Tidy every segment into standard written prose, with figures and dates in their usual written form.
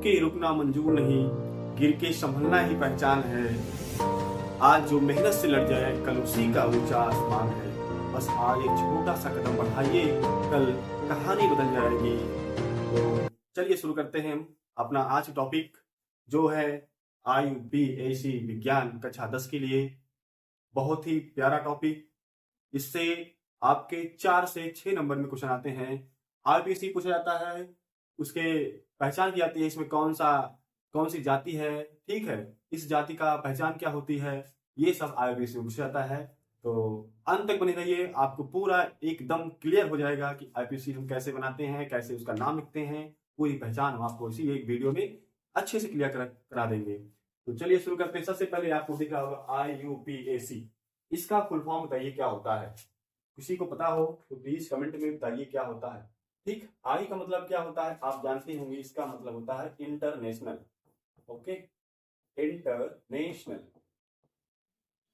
के रुकना मंजूर नहीं, गिर के संभलना ही पहचान है। आज जो मेहनत से लड़ जाए कल उसी का ऊंचा आसमान है। बस आज एक छोटा सा कदम बढ़ाइए, कल कहानी बदल जाएगी। तो चलिए शुरू करते हैं हम अपना आज का टॉपिक जो है IUPAC विज्ञान कक्षा 10 के लिए। बहुत ही प्यारा टॉपिक। इससे आपके 4 से 6 नंबर में क्वेश्चन आते हैं। IUPAC पूछा जाता है, उसके पहचान की जाती है, इसमें कौन सी जाति है, ठीक है, इस जाति का पहचान क्या होती है, ये सब IUPAC में पूछा जाता है। तो अंत तक बने रहिए, आपको पूरा एकदम क्लियर हो जाएगा कि IUPAC हम कैसे बनाते हैं, कैसे उसका नाम लिखते हैं, पूरी पहचान हम आपको इसी एक वीडियो में अच्छे से क्लियर करा देंगे। तो चलिए शुरू करते हैं। सबसे पहले आपको दिख रहा होगा IUPAC, इसका फुल फॉर्म बताइए क्या होता है। किसी को पता हो तो प्लीज कमेंट में बताइए क्या होता है। ठीक, आई का मतलब क्या होता है आप जानते होंगे, इसका मतलब होता है इंटरनेशनल। Okay, international.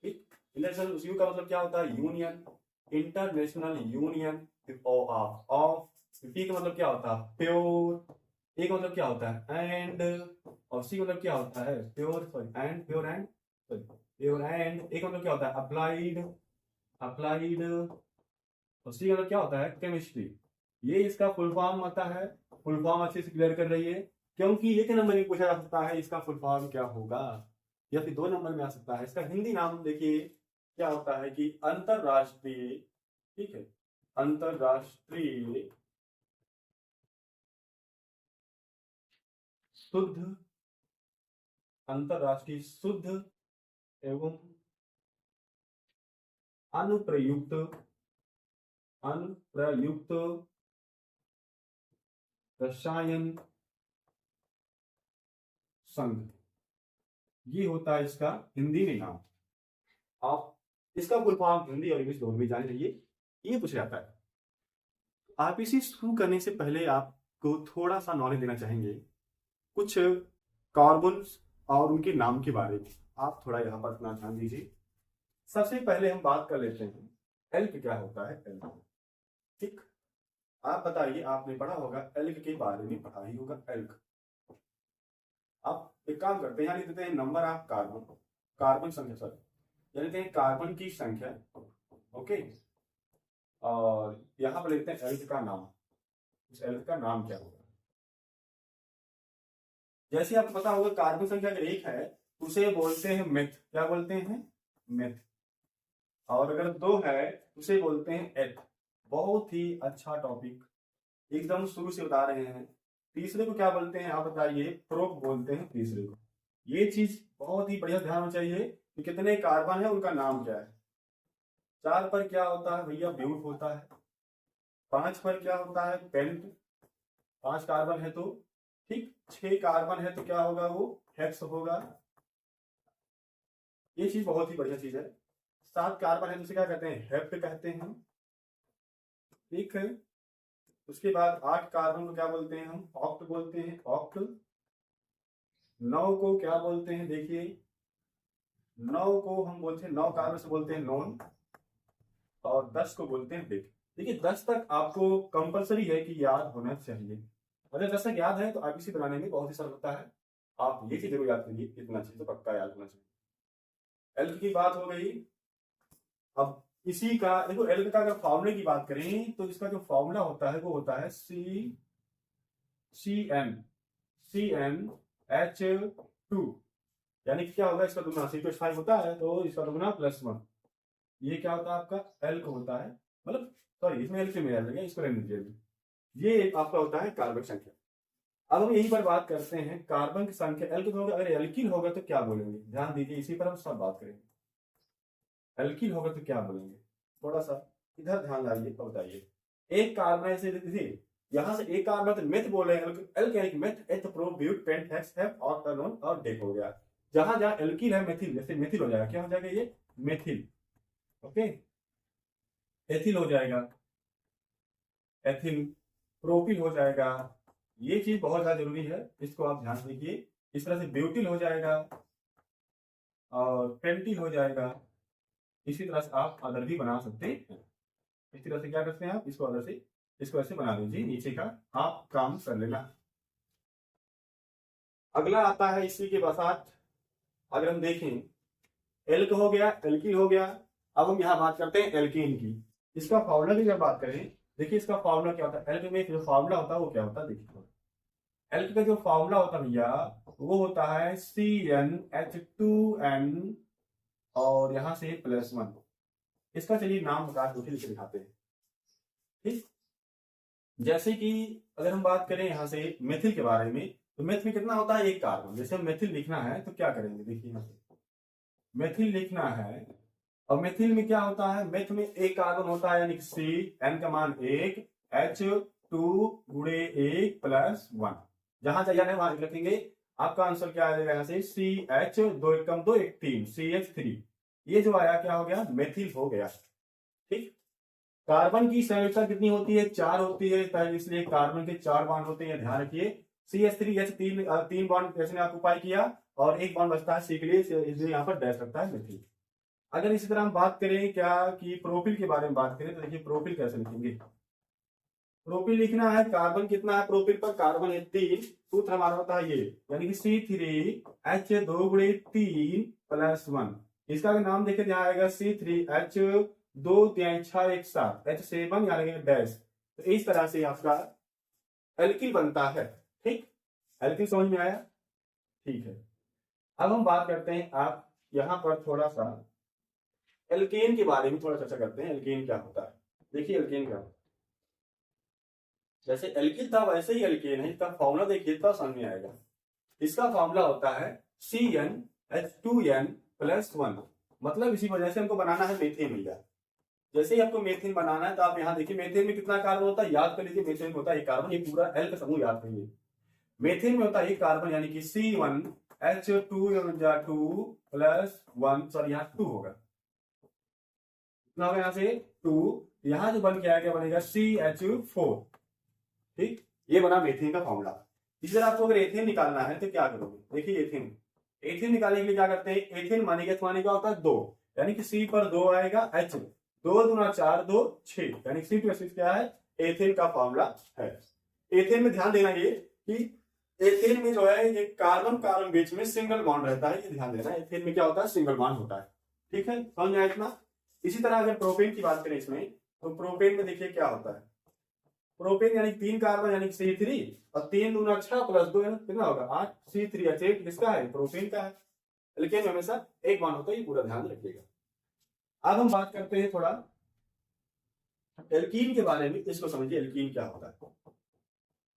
ठीक, इंटरनेशनल। यू का मतलब क्या होता है union, international union of. P का मतलब क्या होता है प्योर, ए का मतलब क्या होता है एंड, और सी का मतलब क्या होता है pure, sorry and, pure and, sorry pure and. A का मतलब क्या होता है अप्लाइड, अप्लाइड, और सी का मतलब क्या होता है केमिस्ट्री। ये इसका फुल फॉर्म आता है। फुल फॉर्म अच्छे से क्लियर कर रही है, क्योंकि एक नंबर में पूछा जा सकता है इसका फुल फॉर्म क्या होगा, या फिर 2 नंबर में आ सकता है। इसका हिंदी नाम देखिए क्या होता है कि अंतरराष्ट्रीय, ठीक है, अंतरराष्ट्रीय शुद्ध, अंतरराष्ट्रीय शुद्ध एवं अनुप्रयुक्त, अनुप्रयुक्त रसायन संघ, ये होता है इसका हिंदी में नाम। आप इसका फुल फॉर्म हिंदी और इंग्लिश दोनों में जान लीजिए, ये पूछा जाता है। IUPAC शुरू करने से पहले आपको थोड़ा सा नॉलेज देना चाहेंगे कुछ कार्बन्स और उनके नाम के बारे में। आप थोड़ा यहाँ पर अपना ध्यान दीजिए। सबसे पहले हम बात कर लेते हैं एल्क क्या होता है। एल्क, ठीक, आप बताइए, आपने पढ़ा होगा एल्क के बारे में, पढ़ा ही होगा एल्क। आप एक काम करते हैं, यहाँ लिख देते हैं नंबर ऑफ कार्बन, कार्बन संख्या, सॉरी, लिखते हैं कार्बन की संख्या। ओके, और यहाँ पर लिखते हैं एल्क का नाम। इस एल्क का नाम क्या होगा। जैसे आपको पता होगा कार्बन संख्या अगर 1 है उसे बोलते हैं मेथ, क्या बोलते हैं मेथ। और अगर 2 है उसे बोलते हैं एथ। बहुत ही अच्छा टॉपिक, एकदम शुरू से बता रहे हैं। तीसरे को क्या बोलते हैं आप बताइए, प्रोप बोलते हैं तीसरे को। ये चीज बहुत ही बढ़िया ध्यान होना चाहिए कि कितने कार्बन है उनका नाम क्या है। 4 पर क्या होता है भैया ब्यूट होता है। 5 पर क्या होता है पेंट, 5 कार्बन है तो, ठीक। 6 कार्बन है तो क्या होगा वो हेक्स होगा। ये चीज बहुत ही बढ़िया चीज है। 7 कार्बन है तो उसे क्या कहते हैं हेप्ट कहते हैं, ठीक है। उसके बाद 8 कार्बन को क्या बोलते हैं हम ऑक्ट बोलते हैं, ऑक्ट। 9 को क्या बोलते हैं देखिए, 9 को हम बोलते हैं 9 कार्बन से बोलते हैं नॉन, और 10 को बोलते हैं बिग। देखिए 10 तक आपको कंपलसरी है कि याद होना चाहिए। अगर 10 तक याद है तो IUPAC बनाने में बहुत ही सरल होता है। आप ये चीज जरूर याद करिए, इतना चीज तो पक्का याद होना चाहिए। एल्क की बात हो गई। अब इसी का देखो, एल्क का अगर फॉर्मूले की बात करें तो इसका जो फॉर्मूला होता है वो होता है CnH2, यानी कि क्या होगा इसका दुगना, C2H5 होता है तो इसका दुगना +1। ये क्या होता है आपका एल्क होता है, मतलब सॉरी इसमें एल्क में आ जाएगा, इसको रहने दीजिए। ये आपका होता है कार्बन संख्या। अब हम यही पर बात करते हैं कार्बन की संख्या। एल्किल होगा, अगर एल्किल होगा तो क्या बोलेंगे, ध्यान दीजिए, इसी पर हम सब बात करेंगे। एल्किल होगा तो क्या बोलेंगे, थोड़ा सा इधर ध्यान लाइए और बताइए। एक कार्बन से देखिए, यहां से एक कार्बन तो मेथ बोल रहे हैं, एल्केनिक मेथ, एथ प्रो ब्यूट पेंट हेक्स हेप और टर्नोन और डेक हो गया। जहां जहां एल्किल है मेथिल, जैसे मेथिल हो जाएगा, क्या हो जाएगा ये मेथिल, ओके। एथिल हो जाएगा, एथिल, प्रोपिल हो जाएगा। ये चीज बहुत ज्यादा जरूरी है, इसको आप ध्यान दीजिए। इस तरह से ब्यूटिल हो जाएगा और पेंटिल हो जाएगा। इसी तरह से आप अदर भी बना सकते हैं। इस तरह से क्या करते हैं आप इसको अदर से, इसको ऐसे बना दीजिए, नीचे का आप काम कर लेना। अगला आता है इसी के साथ, अगर हम देखें एल्क हो गया, एल्किल हो गया। अब हम यहाँ बात करते हैं एल्कीन की। इसका फॉर्मूला की जब बात करें, देखिए इसका फॉर्मूला क्या होता है। एल्क में जो फॉर्मूला होता है वो क्या होता है, देखिए एल्क का जो फॉर्मूला होता है भैया वो होता है CnH2n और यहां से +1। इसका चलिए नाम प्रकार लिख दिखाते हैं। ठीक, जैसे कि अगर हम बात करें यहां से मेथिल के बारे में, तो मेथ में कितना होता है, एक कार्बन। जैसे हम मेथिल लिखना है तो क्या करेंगे, देखिए यहाँ से मेथिल लिखना है, और मेथिल में क्या होता है, मेथ में एक कार्बन होता है, यानी कि C, N का मान 1, H2 गुणे 1 +1। जहां चाहिए वहां लिखेंगे। आपका आंसर क्या आएगा यहाँ से, CH, 2 1 कम 2 1 3, CH3। ये जो आया क्या हो गया, मेथिल हो गया। ठीक, कार्बन की संरचना कितनी होती है, 4 होती है, इसलिए कार्बन के 4 बॉन्ड होते हैं, ध्यान रखिए। CH3H तीन बॉन्ड इसने ऑक्युपाई किया और एक बॉन्ड बचता है C के लिए, इसलिए यहाँ पर डैश लगता है मेथिल। अगर इसी तरह हम बात करें क्या कि प्रोपिल के बारे में बात करें, तो देखिए प्रोपिल कैसे लिखेंगे। प्रोपिल लिखना है, कार्बन कितना है प्रोपिल पर, कार्बन है 3, सूत्र हमारा होता है ये, यानी कि C3H2 गुणे 3 +1। इसका अगर नाम देखें यहाँ आएगा C3H2 3 6 1 7 H7 यानी डैश। तो इस तरह से आपका एल्किल बनता है। ठीक, एल्किल समझ में आया, ठीक है। अब हम बात करते हैं, आप यहां पर थोड़ा सा एल्केन के बारे में थोड़ा चर्चा करते हैं। एल्केन क्या होता है, देखिए एल्केन क्या होता है। जैसे एल्किल था वैसे ही एल्केन है, इसका फॉर्मूला देखिए तो समझ में आएगा। इसका फॉर्मूला होता है CnH2n +1। मतलब इसी वजह से हमको बनाना है मेथेन भैया। जैसे ही आपको मेथेन बनाना है तो आप यहाँ देखिए मेथेन में कितना कार्बन होता है, याद कर लीजिए। मेथेन में होता है एक कार्बन, ये पूरा एल का समूह याद करिए। मेथेन में होता है एक कार्बन, यानी कि C1H2 +1, सॉरी यहाँ 2 होगा, कितना होगा यहाँ से 2। यहाँ जो बन के आया क्या बनेगा, CH4। ठीक, ये बना मेथेन का फॉर्मूला। इसी तरह आपको अगर एथेन निकालना है तो क्या करोगे, देखिए एथेन, एथेन निकालने के लिए क्या करते हैं, एथेन माने क्या होता है 2, यानी कि C पर 2 आएगा, H 2 दूना 4 2 6, यानी C2H6 क्या है, एथेन का फॉर्मूला है। एथेन में ध्यान देना ये कि एथेन में जो है ये कार्बन कार्बन बीच में सिंगल बॉन्ड रहता है, ये ध्यान देना। एथेन में क्या होता है, सिंगल बॉन्ड होता है। ठीक है, समझ में आया इतना। इसी तरह अगर प्रोपेन की बात करें इसमें, तो प्रोपेन में देखिए क्या होता है, प्रोपेन यानी 3 कार्बन यानी C3 और 3 दूना 6 +2 कितना होगा 8, C3H8 किसका है, प्रोपेन का है। लेकिन हमेशा एक बॉन्ड होता है, ये पूरा ध्यान रखिएगा। अब हम बात करते हैं थोड़ा एल्कीन के बारे में, इसको समझिए एल्कीन क्या होता है।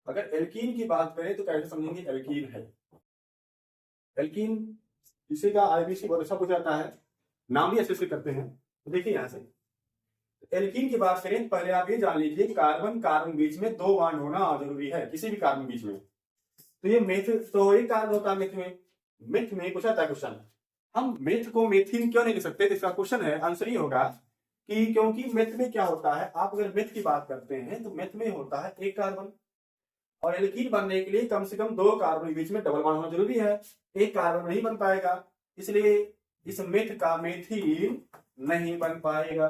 अगर एल्कीन की बात करें तो कैसे समझेंगे एल्कीन है। एल्कीन इसी का IBC बहुत अच्छा पूछा जाता है, नाम भी अच्छे से करते हैं। तो देखिए यहां से एल्कीन की बात करें, पहले आप ये जान लीजिए कार्बन कार्बन बीच में 2 बॉन्ड होना जरूरी है, किसी भी कार्बन बीच में। तो ये मेथ, तो एक कार्बन होता है मेथ में। मेथ में पूछा था क्वेश्चन, हम मेथ को मेथिन क्यों नहीं लिख सकते, तो इसका क्वेश्चन है, आंसर ये होगा कि क्योंकि मेथ में क्या होता है, आप अगर मेथ की बात करते हैं तो मेथ में होता है एक कार्बन, और एल्कीन बनने के लिए कम से कम 2 कार्बन के बीच में डबल बॉन्ड होना जरूरी है। एक कार्बन नहीं बन पाएगा, इसलिए इस मेथ का मेथिन नहीं बन पाएगा।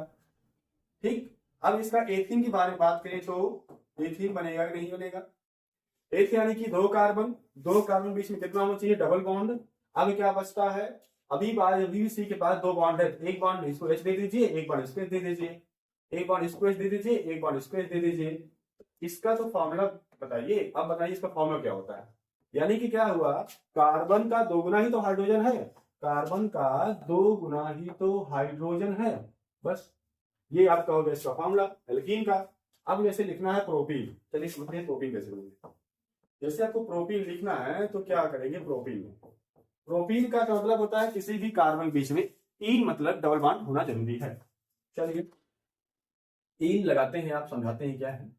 ठीक, अब इसका एथीन के बारे में बात करें तो एथीन बनेगा कि नहीं बनेगा। एथ यानी कि 2 कार्बन बीच में कितना होना चाहिए, डबल बॉन्ड। अब क्या बचता है, अभी सी के पास 2 बॉन्ड है, एक बॉन्ड इसको H दे दीजिए, एक बॉन्ड इसको दे दीजिए, एक बॉन्ड इसको H दे दीजिए, एक बॉन्ड इसको H दे दीजिए। इसका तो फॉर्मूला बताइए। अब बताइए इसका फॉर्मूला क्या होता है, यानी कि क्या हुआ, कार्बन का 2 गुना ही तो हाइड्रोजन है, कार्बन का 2 गुना ही तो हाइड्रोजन है, बस ये आपका हो गया इसका फॉर्मूला एल्कीन का। अब जैसे लिखना है प्रोपीन, चलिए समझते हैं प्रोपीन कैसे बनेगा। जैसे आपको प्रोपीन लिखना है तो क्या करेंगे, प्रोपीन प्रोपीन का मतलब होता है किसी भी कार्बन बीच में इन मतलब डबल बॉन्ड होना जरूरी है। चलिए इन लगाते हैं, आप समझाते हैं क्या है।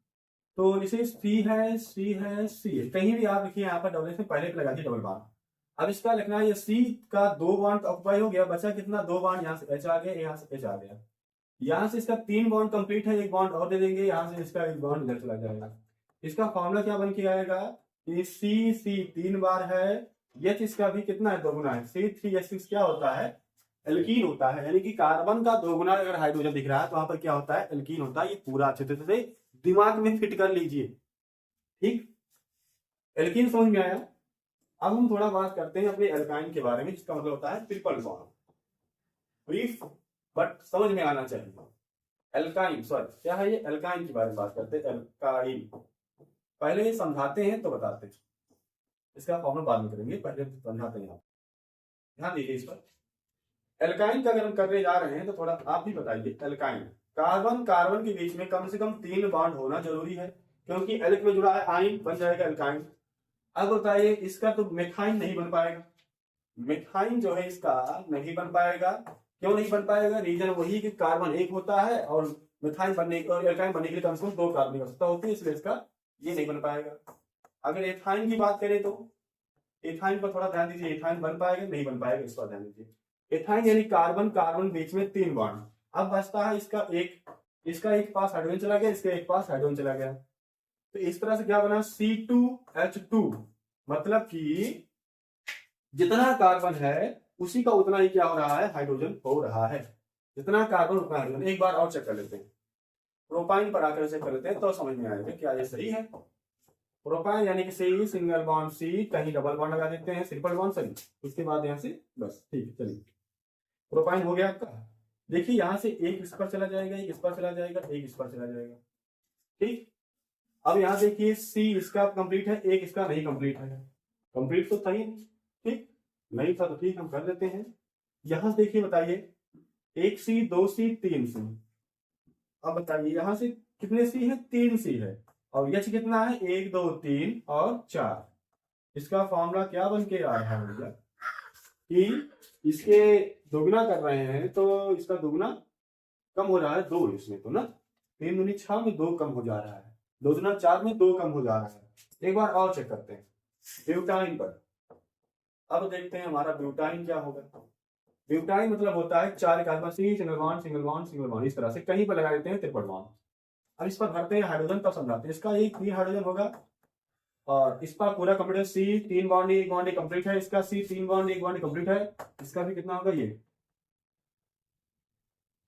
तो जैसे सी है, सी है, सी है, कहीं भी आप लिखिए यहाँ पर डबल से पहले लगा दिए डबल बॉन्ड। अब इसका लिखना है, ये सी का 2 बॉन्ड ऑक्युपाई हो गया, बचा कितना 2 बॉन्ड, यहाँ से H आ गया, यहाँ से H आ गया, यहाँ से इसका 3 बॉन्ड कंप्लीट है, एक बॉन्ड और दे देंगे, यहाँ से इसका एक बॉन्ड इधर चला जाएगा। इसका फॉर्मूला क्या बन के आएगा कि C 3 बार है, H इसका भी कितना है 2 गुना है, C3H6 क्या होता है, एल्कीन होता है। यानी कि कार्बन का 2 गुना अगर हाइड्रोजन दिख रहा है तो वहां पर क्या होता है, एल्कीन होता है। ये पूरा अच्छे तरह से दिमाग में फिट कर लीजिए। ठीक, एल्कीन समझ में आया। अब हम थोड़ा बात करते हैं अपने एल्काइन के बारे में, जिसका मतलब होता है ट्रिपल बॉन्ड। ब्रीफ बट समझ में आना चाहिए। एल्काइन सॉरी क्या है ये, एल्काइन के बारे में बात करते हैं। एल्काइन पहले ये समझाते हैं तो बताते हैं, इसका फॉर्मूला बाद में करेंगे, पहले समझाते हैं। आप ध्यान दीजिए इस पर। एल्काइन का अगर हम करने जा रहे हैं तो थोड़ा आप भी बताइए। एल्काइन कार्बन कार्बन के बीच में कम से कम 3 बॉन्ड होना जरूरी है, क्योंकि एल्क में जुड़ा है आइन, बन जाएगा एल्काइन। अब बताइए इसका तो मेथाइन नहीं बन पाएगा। मेथाइन जो है इसका नहीं बन पाएगा। क्यों नहीं बन पाएगा? रीजन वही कि कार्बन एक होता है और मेथाइन बनने और एल्काइन बनने के लिए कम से कम 2 कार्बन की आवश्यकता होती है, इसलिए इसका ये नहीं बन पाएगा। अगर एथाइन की बात करें तो एथाइन पर थोड़ा ध्यान दीजिए। एथाइन बन पाएगा नहीं बन पाएगा, इस पर ध्यान दीजिए। एथाइन यानी कार्बन कार्बन बीच में 3 बॉन्ड। अब बचता है इसका एक पास हाइड्रोजन चला गया, इसके एक पास हाइड्रोजन चला गया, तो इस तरह से क्या बना C2H2। मतलब कि जितना कार्बन है उसी का उतना ही क्या हो रहा है, हाइड्रोजन हो रहा है। जितना कार्बन उतना हाइड्रोजन। एक बार और चेक कर लेते हैं, प्रोपाइन पर आकर चेक कर लेते हैं तो समझ में आएगा क्या ये सही है। प्रोपाइन यानी कि सी सिंगल बॉन्ड सी, कहीं डबल बॉन्ड लगा देते हैं, ट्रिपल बॉन्ड सही, उसके बाद यहाँ से बस ठीक है। चलिए प्रोपाइन हो गया आपका। देखिए यहाँ से एक इस पर चला जाएगा, एक इस पर चला जाएगा, एक इस पर चला जाएगा, ठीक। अब यहाँ देखिए सी इसका कंप्लीट है, एक इसका नहीं कंप्लीट है। कंप्लीट तो था ही ठीक, नहीं था तो ठीक, हम कर लेते हैं। यहां से देखिए बताइए, 1 सी 2 सी 3 सी। अब बताइए यहां से कितने सी है, 3 सी है, और यच कितना है, 1 2 3 और 4। इसका फॉर्मूला क्या बन के आ रहा है भैया कि इसके दोगुना कर रहे हैं तो इसका दोगुना कम हो रहा है 2 इसमें, तो ना 3 दूनी 6 में 2 कम हो जा रहा है, 2 दूना 4 में 2 कम हो जा रहा है। एक बार और चेक करते हैं ब्यूटाइन पर। अब देखते हैं हमारा ब्यूटाइन क्या होगा। ब्यूटाइन मतलब होता है 4 carbon, single bond single bond single bond, इस तरह से कहीं पर लगा देते हैं ट्रिपल बॉन्ड। अब इस पर भरते हैं हाइड्रोजन, तब समझाते हैं। इसका एक 3 हाइड्रोजन होगा और इस पर पूरा कंप्लीट सी 3 बॉन्ड एक बॉन्ड कंप्लीट है, इसका सी 3 बॉन्ड एक बॉन्ड कंप्लीट है, इसका भी कितना होगा ये।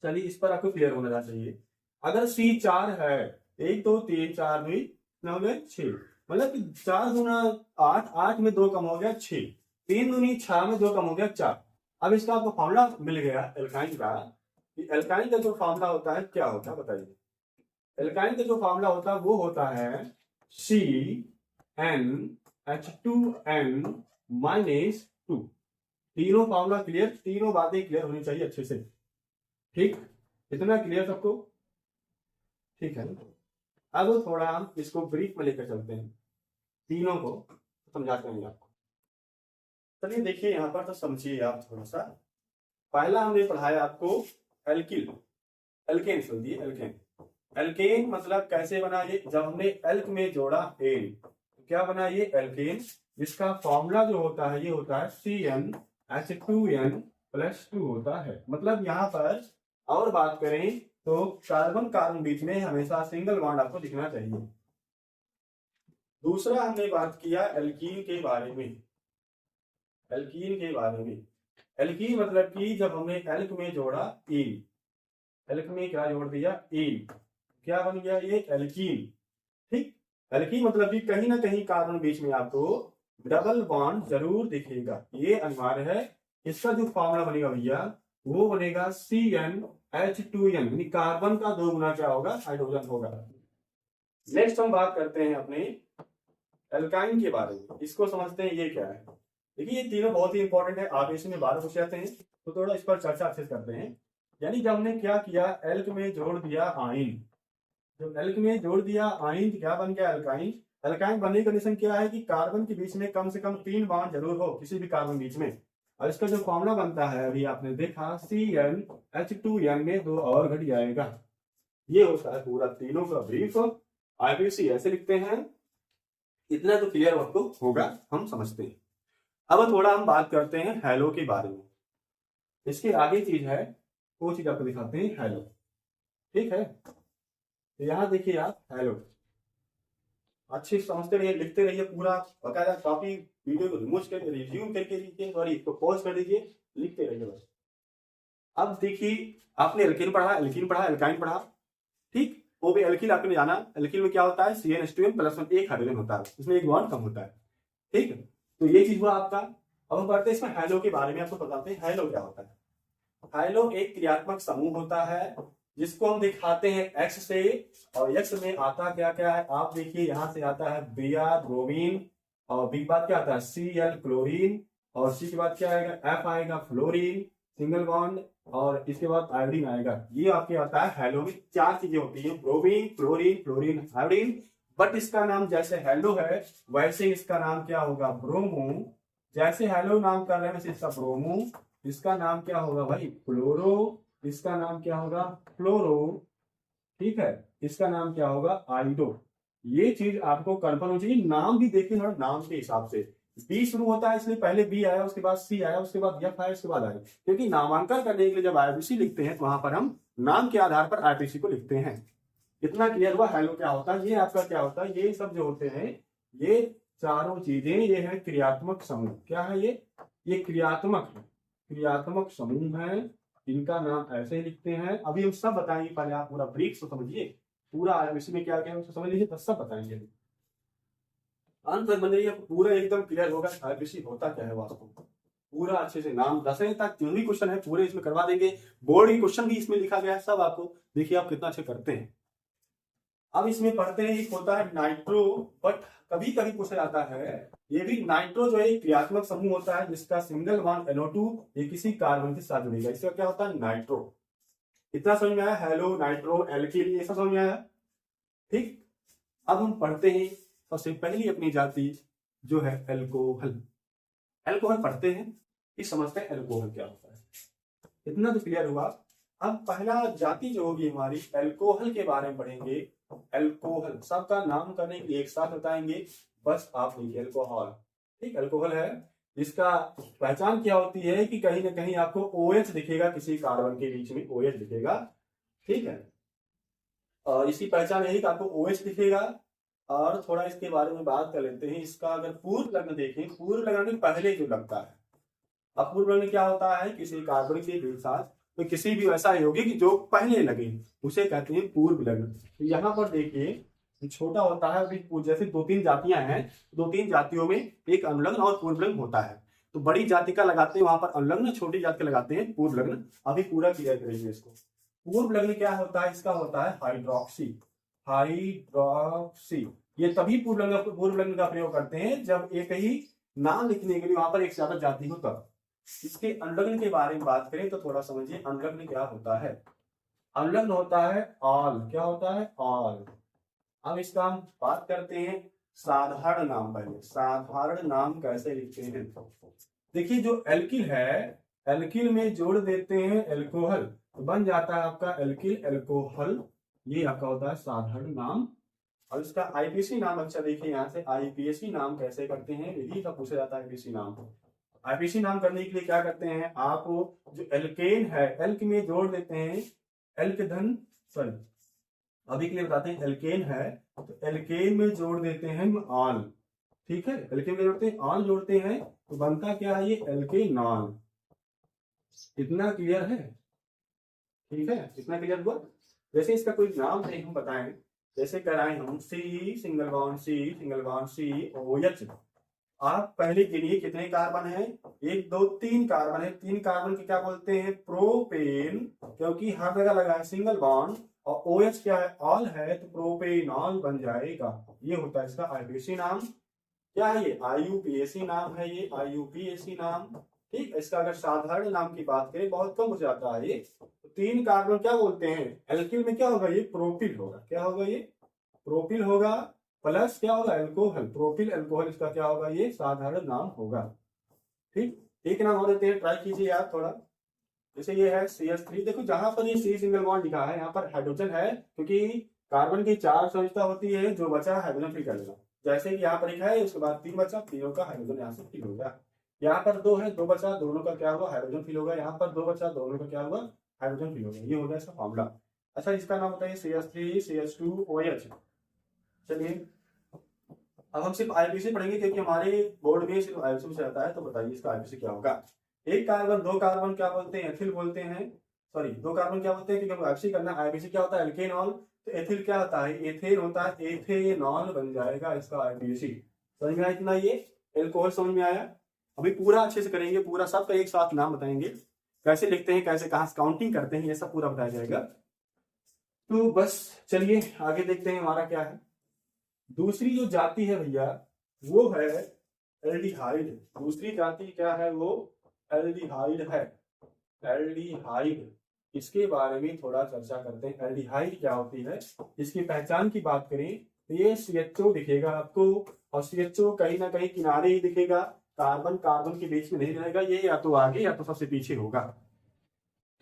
चलिए इस पर आपको क्लियर होना चाहिए। अगर सी 4 है, 1 2 3 4 2 कितना हो गया 6, मतलब कि 4 दूना 8, 8 में 2 कम हो गया 6, 3 दूनी 6 में 2 कम हो गया 4। अब इसका आपको फॉर्मूला मिल गया एल्काइन का। एल्काइन का जो फॉर्मूला होता है क्या होता है बताइए। एल्काइन का जो फॉर्मूला होता है वो होता है CnH2n -2। तीनों फॉर्मूला क्लियर, तीनों बातें क्लियर होनी चाहिए अच्छे से, ठीक। इतना क्लियर सबको, ठीक है। अब थोड़ा हम इसको ब्रीफ में लेकर चलते हैं, तीनों को समझाते हैं आपको। चलिए देखिए यहाँ पर तो समझिए आप थोड़ा सा। पहला हमने पढ़ाया आपको एल्किल, एल्केन सुनिए, एल्केन। एल्केन मतलब कैसे बना ये, जब हमने एल्क में जोड़ा एन तो क्या बना ये एल्केन, जिसका फॉर्मूला जो होता है ये होता है CnH2n+2 होता है। मतलब यहाँ पर और बात करें तो कार्बन कार्बन बीच में हमेशा सिंगल बॉन्ड आपको दिखना चाहिए। दूसरा हमने बात किया एल्कीन के बारे में। एल्कीन के बारे में, एल्कीन मतलब कि जब हमने एल्क में जोड़ा ईन, एल्क में क्या जोड़ दिया ईन, क्या बन गया ये एल्कीन, ठीक। एल्कीन मतलब कि कहीं ना कहीं कार्बन बीच में आपको डबल बॉन्ड जरूर दिखेगा, ये अनिवार्य है। इसका जो फॉर्मूला बनेगा भैया वो बनेगा CnH2n, यानी कार्बन का 2 गुना क्या होगा, हाइड्रोजन होगा। नेक्स्ट हम बात करते हैं अपने एल्काइन के बारे में। इसको समझते हैं ये क्या है। देखिए ये तीनों बहुत ही इंपॉर्टेंट है, आप इसमें 12 पूछ जाते हैं तो थोड़ा इस पर चर्चा अच्छे से करते हैं। यानी जब हमने क्या किया, एल्क में जोड़ दिया आइन, जब एल्क में जोड़ दिया आइन तो क्या बन गया एल्काइन। एल्काइन बनने की कंडीशन क्या है कि कार्बन के बीच में कम से कम 3 बॉन्ड जरूर हो किसी भी कार्बन बीच में। और इसका जो फॉर्मूला बनता है अभी आपने देखा CnH2n में 2 और घट जाएगा। ये होता है पूरा तीनों का ब्रीफ। IPC ऐसे लिखते हैं, इतना तो क्लियर आपको होगा, हम समझते हैं। अब थोड़ा हम बात करते हैं हैलो के बारे में। इसके आगे चीज है वो चीज आपको दिखाते हैं, हैलो, ठीक है। तो यहां देखिए आप हैलो अच्छे समझते रहिए, लिखते रहिए, पूरा बकायदा कॉपी वीडियो को रिमूव करके रिज्यूम करके लीजिए, सॉरी इसको पॉज कर दीजिए, लिखते रहिए बस। अब देखिए आपने एल्कीन पढ़ा, एल्कीन पढ़ा, एल्काइन पढ़ा, ठीक। वो भी एल्कीन आपने जाना, एल्कीन में क्या होता है CnH2n+1 एक हाइड्रोजन होता है, इसमें एक बॉन्ड कम होता है, ठीक। तो ये चीज हुआ आपका। अब हम पढ़ते हैं इसमें हैलो के बारे में, आपको बताते हैं हैलो क्या होता है। हैलो एक क्रियात्मक समूह होता है जिसको हम दिखाते हैं एक्स से, और एक्स में आता क्या क्या है आप देखिए, यहाँ से आता है Br ब्रोमीन, और बी के बाद क्या आता है Cl क्लोरीन, और सी के बाद क्या आएगा एफ आएगा फ्लोरीन सिंगल बॉन्ड, और इसके बाद आयोडीन आएगा। ये आपके आता है हैलो में 4 चीजें होती है, bromine chlorine fluorine iodine. But इसका नाम जैसे हैलो है वैसे इसका नाम क्या होगा ब्रोमो। जैसे हैलो नाम कर रहे हैं वैसे इसका ब्रोमो, इसका नाम क्या होगा भाई फ्लोरो, इसका नाम क्या होगा फ्लोरो, ठीक है, इसका नाम क्या होगा आइडो। ये चीज आपको कंफर्म हो चाहिए। नाम भी देखिए थोड़ा नाम के हिसाब से, बी शुरू होता है इसलिए पहले बी आया, उसके बाद सी आया, उसके बाद एफ आया, उसके बाद आया, क्योंकि नामांकन करने के लिए जब आईपीसी लिखते हैं तो वहां पर हम नाम के आधार पर आईपीसी को लिखते हैं। इतना क्लियर हुआ हैलो क्या होता है। ये आपका क्या होता है, ये सब जो होते हैं ये चारों चीजें ये है क्रियात्मक समूह। क्या है ये क्रियात्मक समूह है, इनका नाम ऐसे ही लिखते हैं। अभी हम सब बताएंगे, पहले आप पूरा ब्रीफ तो समझिए, पूरा आईपीसी में क्या क्या है उसको समझ लीजिए, तो सब बताएंगे। अंत तक बन पूरा एकदम क्लियर होगा आईपीसी होता क्या है वास्तव, पूरा अच्छे से नाम 10वीं तक जो भी क्वेश्चन है पूरे इसमें करवा देंगे। बोर्ड की क्वेश्चन भी इसमें लिखा गया है सब, आपको देखिए आप कितना अच्छे करते हैं। अब इसमें पढ़ते हैं एक होता है नाइट्रो, बट कभी कभी पूछा जाता है ये भी नाइट्रो जो है एक क्रियात्मक समूह होता है जिसका सिंगल बॉन्ड NO2 ये किसी कार्बन के साथ जुड़ेगा, इसका क्या होता है नाइट्रो। इतना समझ में आया, हेलो नाइट्रो एल्किल ये सब समझ में आया, ठीक। अब हम पढ़ते हैं सबसे पहली अपनी जाति जो है एल्कोहल। एल्कोहल पढ़ते हैं इस समझते हैं एल्कोहल क्या होता है, इतना तो क्लियर हुआ। अब पहला जाति जो होगी हमारी एल्कोहल के बारे में पढ़ेंगे। एल्कोहल सबका नाम करने के लिए एक साथ बताएंगे, बस आप लिखिए एल्कोहल, ठीक। एल्कोहल है इसका पहचान क्या होती है कि कहीं ना कहीं आपको OH दिखेगा, किसी कार्बन के बीच में OH दिखेगा, ठीक है। और इसकी पहचान यही कि आपको OH दिखेगा। और थोड़ा इसके बारे में बात कर लेते हैं। इसका अगर पूर्व लग्न देखें, पूर्व लग्न पहले जो लगता है, अब पूर्व लग्न क्या होता है किसी कार्बन के साथ तो किसी भी वैसा यौगिक जो पहले लगे उसे कहते हैं पूर्व लग्न। तो यहाँ पर देखिए छोटा होता है, जैसे 2-3 जातियां हैं, 2-3 जातियों में एक अनुलग्न और पूर्व लग्न होता है। तो बड़ी जाति का लगाते हैं वहां पर अनुलग्न, छोटी जाति का लगाते हैं पूर्व लग्न। अभी पूरा क्लियर करेंगे इसको। पूर्व लग्न क्या होता है, इसका होता है हाइड्रोक्सी। ये तभी पूर्व लग्न का प्रयोग करते हैं जब एक ही नाम लिखने के लिए वहां पर एक से ज्यादा जाति हो तब। इसके अनुलग्न के बारे में बात करें तो थोड़ा समझिए अनुलग्न क्या होता है। अनुलग्न होता है ऑल, क्या होता है ऑल। अब इसका हम बात करते हैं साधारण नाम। पहले साधारण नाम कैसे लिखते हैं, देखिए जो एल्किल है एल्किल में जोड़ देते हैं एल्कोहल तो बन जाता है आपका एल्किल एल्कोहल, ये आपका होता है साधारण नाम। और इसका आईपीसी नाम अच्छा देखिए, यहाँ से आईपीएसी नाम कैसे करते हैं विधि का पूछा जाता है। आईपीसी नाम आईपीसी नाम करने के लिए क्या करते हैं आप, जो एल्केन है एल्क में जोड़ देते हैं एल्क धन, सॉरी अभी के लिए बताते हैं एल्केन है तो एल्केन में जोड़ देते हैं ऑल, ठीक है। एल्केन में जोड़ते हैं ऑल जोड़ते हैं तो बनता क्या है ये एल्केनॉल। इतना क्लियर है, ठीक है, इतना क्लियर हुआ। वैसे इसका कोई नाम नहीं हम बताएं, जैसे कराएं हम C single bond C OH। आप पहले गिनिए कितने कार्बन है, 1 2 3 कार्बन है। 3 कार्बन की क्या बोलते हैं प्रोपेन, क्योंकि हर जगह लगा है सिंगल बॉन्ड, और OH क्या है ऑल है तो प्रोपेनॉल बन जाएगा। ये होता है इसका आईपीसी नाम। क्या है ये IUPAC नाम है, ये IUPAC नाम, ठीक। इसका अगर साधारण नाम की बात करें बहुत कम हो जाता है ये। तो 3 कार्बन क्या बोलते हैं एल्किल में क्या होगा ये प्रोपिल होगा, क्या होगा ये प्रोपिल होगा, प्लस क्या होगा एल्कोहल, प्रोपिल एल्कोहल, इसका क्या होगा ये साधारण नाम होगा, ठीक। एक नाम हो देते हैं, ट्राई कीजिए यार थोड़ा। जैसे ये है CH3, देखो जहां पर ये C सिंगल बॉन्ड लिखा है यहाँ पर हाइड्रोजन है, क्योंकि कार्बन की 4 संरचना होती है, जो बचा हाइड्रोजन फिल कर लेना। जैसे कि यहाँ पर लिखा है उसके बाद 3 बचा, तीनों का हाइड्रोजन यहाँ से फिल होगा। यहाँ पर 2 है, 2 बचा, दोनों का क्या हुआ हाइड्रोजन फिल होगा। यहाँ पर 2 बचा, दोनों का क्या हुआ हाइड्रोजन फिल होगा। ये हो गया इसका फॉर्मूला। अच्छा इसका नाम होता है CH3 CH2 OH। चलिए अब हम सिर्फ आईपीसी पढ़ेंगे क्योंकि हमारे बोर्ड में सिर्फ आईपीसी रहता है। तो बताइए इसका आईपीसी क्या होगा। 1 कार्बन 2 कार्बन क्या बोलते हैं एथिल बोलते हैं, सॉरी 2 कार्बन क्या बोलते हैं क्योंकि हम आईपीसी करना है। आईपीसी क्या होता है एल्केनॉल, तो एथिल क्या होता है एथेन होता है, एथेनॉल बन जाएगा इसका आईपीसी। समझ में आया इतना। ये एल्कोहल समझ में आया। अभी पूरा अच्छे से करेंगे, पूरा सबका एक साथ नाम बताएंगे, कैसे लिखते हैं, कैसे कहाँ से काउंटिंग करते हैं, ये सब पूरा बताया जाएगा। तो बस चलिए आगे देखते हैं हमारा क्या है। दूसरी जो जाति है भैया वो है एल्डिहाइड। दूसरी जाति क्या है, वो एल्डिहाइड है। एल्डिहाइड, इसके बारे में थोड़ा चर्चा करते हैं। एल्डिहाइड क्या होती है, इसकी पहचान की बात करें तो ये CHO दिखेगा आपको, और CHO कहीं ना कहीं किनारे ही दिखेगा, कार्बन कार्बन के बीच में नहीं रहेगा, ये या तो आगे या तो सबसे पीछे होगा।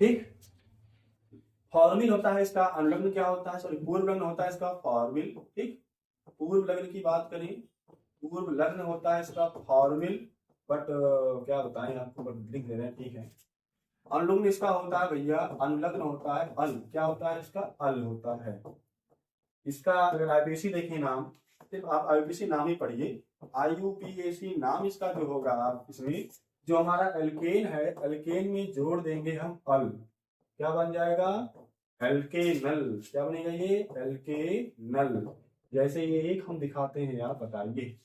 ठीक, फॉर्मिल होता है इसका, अनुलग्न क्या होता है, सॉरी पूर्व लग्न होता है इसका फॉर्मिल। ठीक, पूर्व लग्न की बात करें, पूर्व लग्न होता है इसका फॉर्मिल, बट क्या बताएं आपको, बट लिख दे रहे हैं, ठीक है। अनुलग्न इसका होता है भैया, अनुलग्न होता है अल, क्या होता है इसका, अल होता है इसका। अगर आईपीएसी देखें नाम, सिर्फ आप आईपीएसी नाम ही पढ़िए, IUPAC नाम इसका जो होगा, आप इसमें जो हमारा एल्केन है, एल्केन में जोड़ देंगे हम अल, क्या बन जाएगा, एल्केनल। क्या बनेगा ये, एल्केनल। जैसे ये एक हम दिखाते हैं, आप बताइए,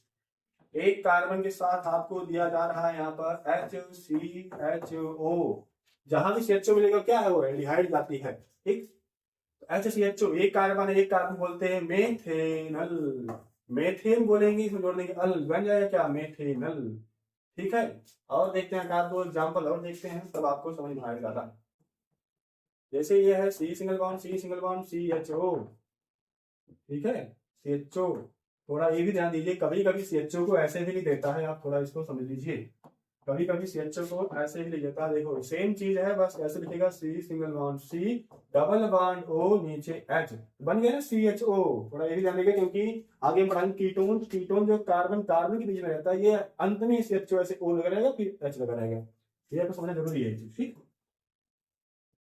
एक कार्बन के साथ आपको दिया जा रहा है यहाँ पर HCHO, जहां भी CHO मिलेगा क्या है, वो एल्डिहाइड जाती है। ठीक, HCHO एक कार्बन है, एक कार्बन बोलते हैं मेथेनल, मेथेन बोलेंगे, इसमें जोड़ देंगे अल, बन जाएगा क्या, मेथेनल। ठीक है, और देखते हैं अगर दो एग्जाम्पल और देखते हैं, तब आपको समझ में आएगा ज्यादा। जैसे ये है C single bond C single bond CHO, ठीक है, CHO। थोड़ा ये भी ध्यान दीजिए, कभी कभी CHO को ऐसे भी नहीं देता है, आप थोड़ा इसको समझ लीजिए, कभी कभी CHO को ऐसे ही लिख देता है। देखो सेम चीज है, बस ऐसे लिखेगा C single bond C double bond O नीचे H, बन गया ना CHO। थोड़ा ये भी ध्यान देगा, क्योंकि आगे बढ़ाएंगे कीटोन, कीटोन जो कार्बन कार्बन के बीच में रहता है, ये अंत में CHO ऐसे O लगा रहेगा, फिर H लगा रहेगा, ये आपको समझना जरूरी है। ठीक,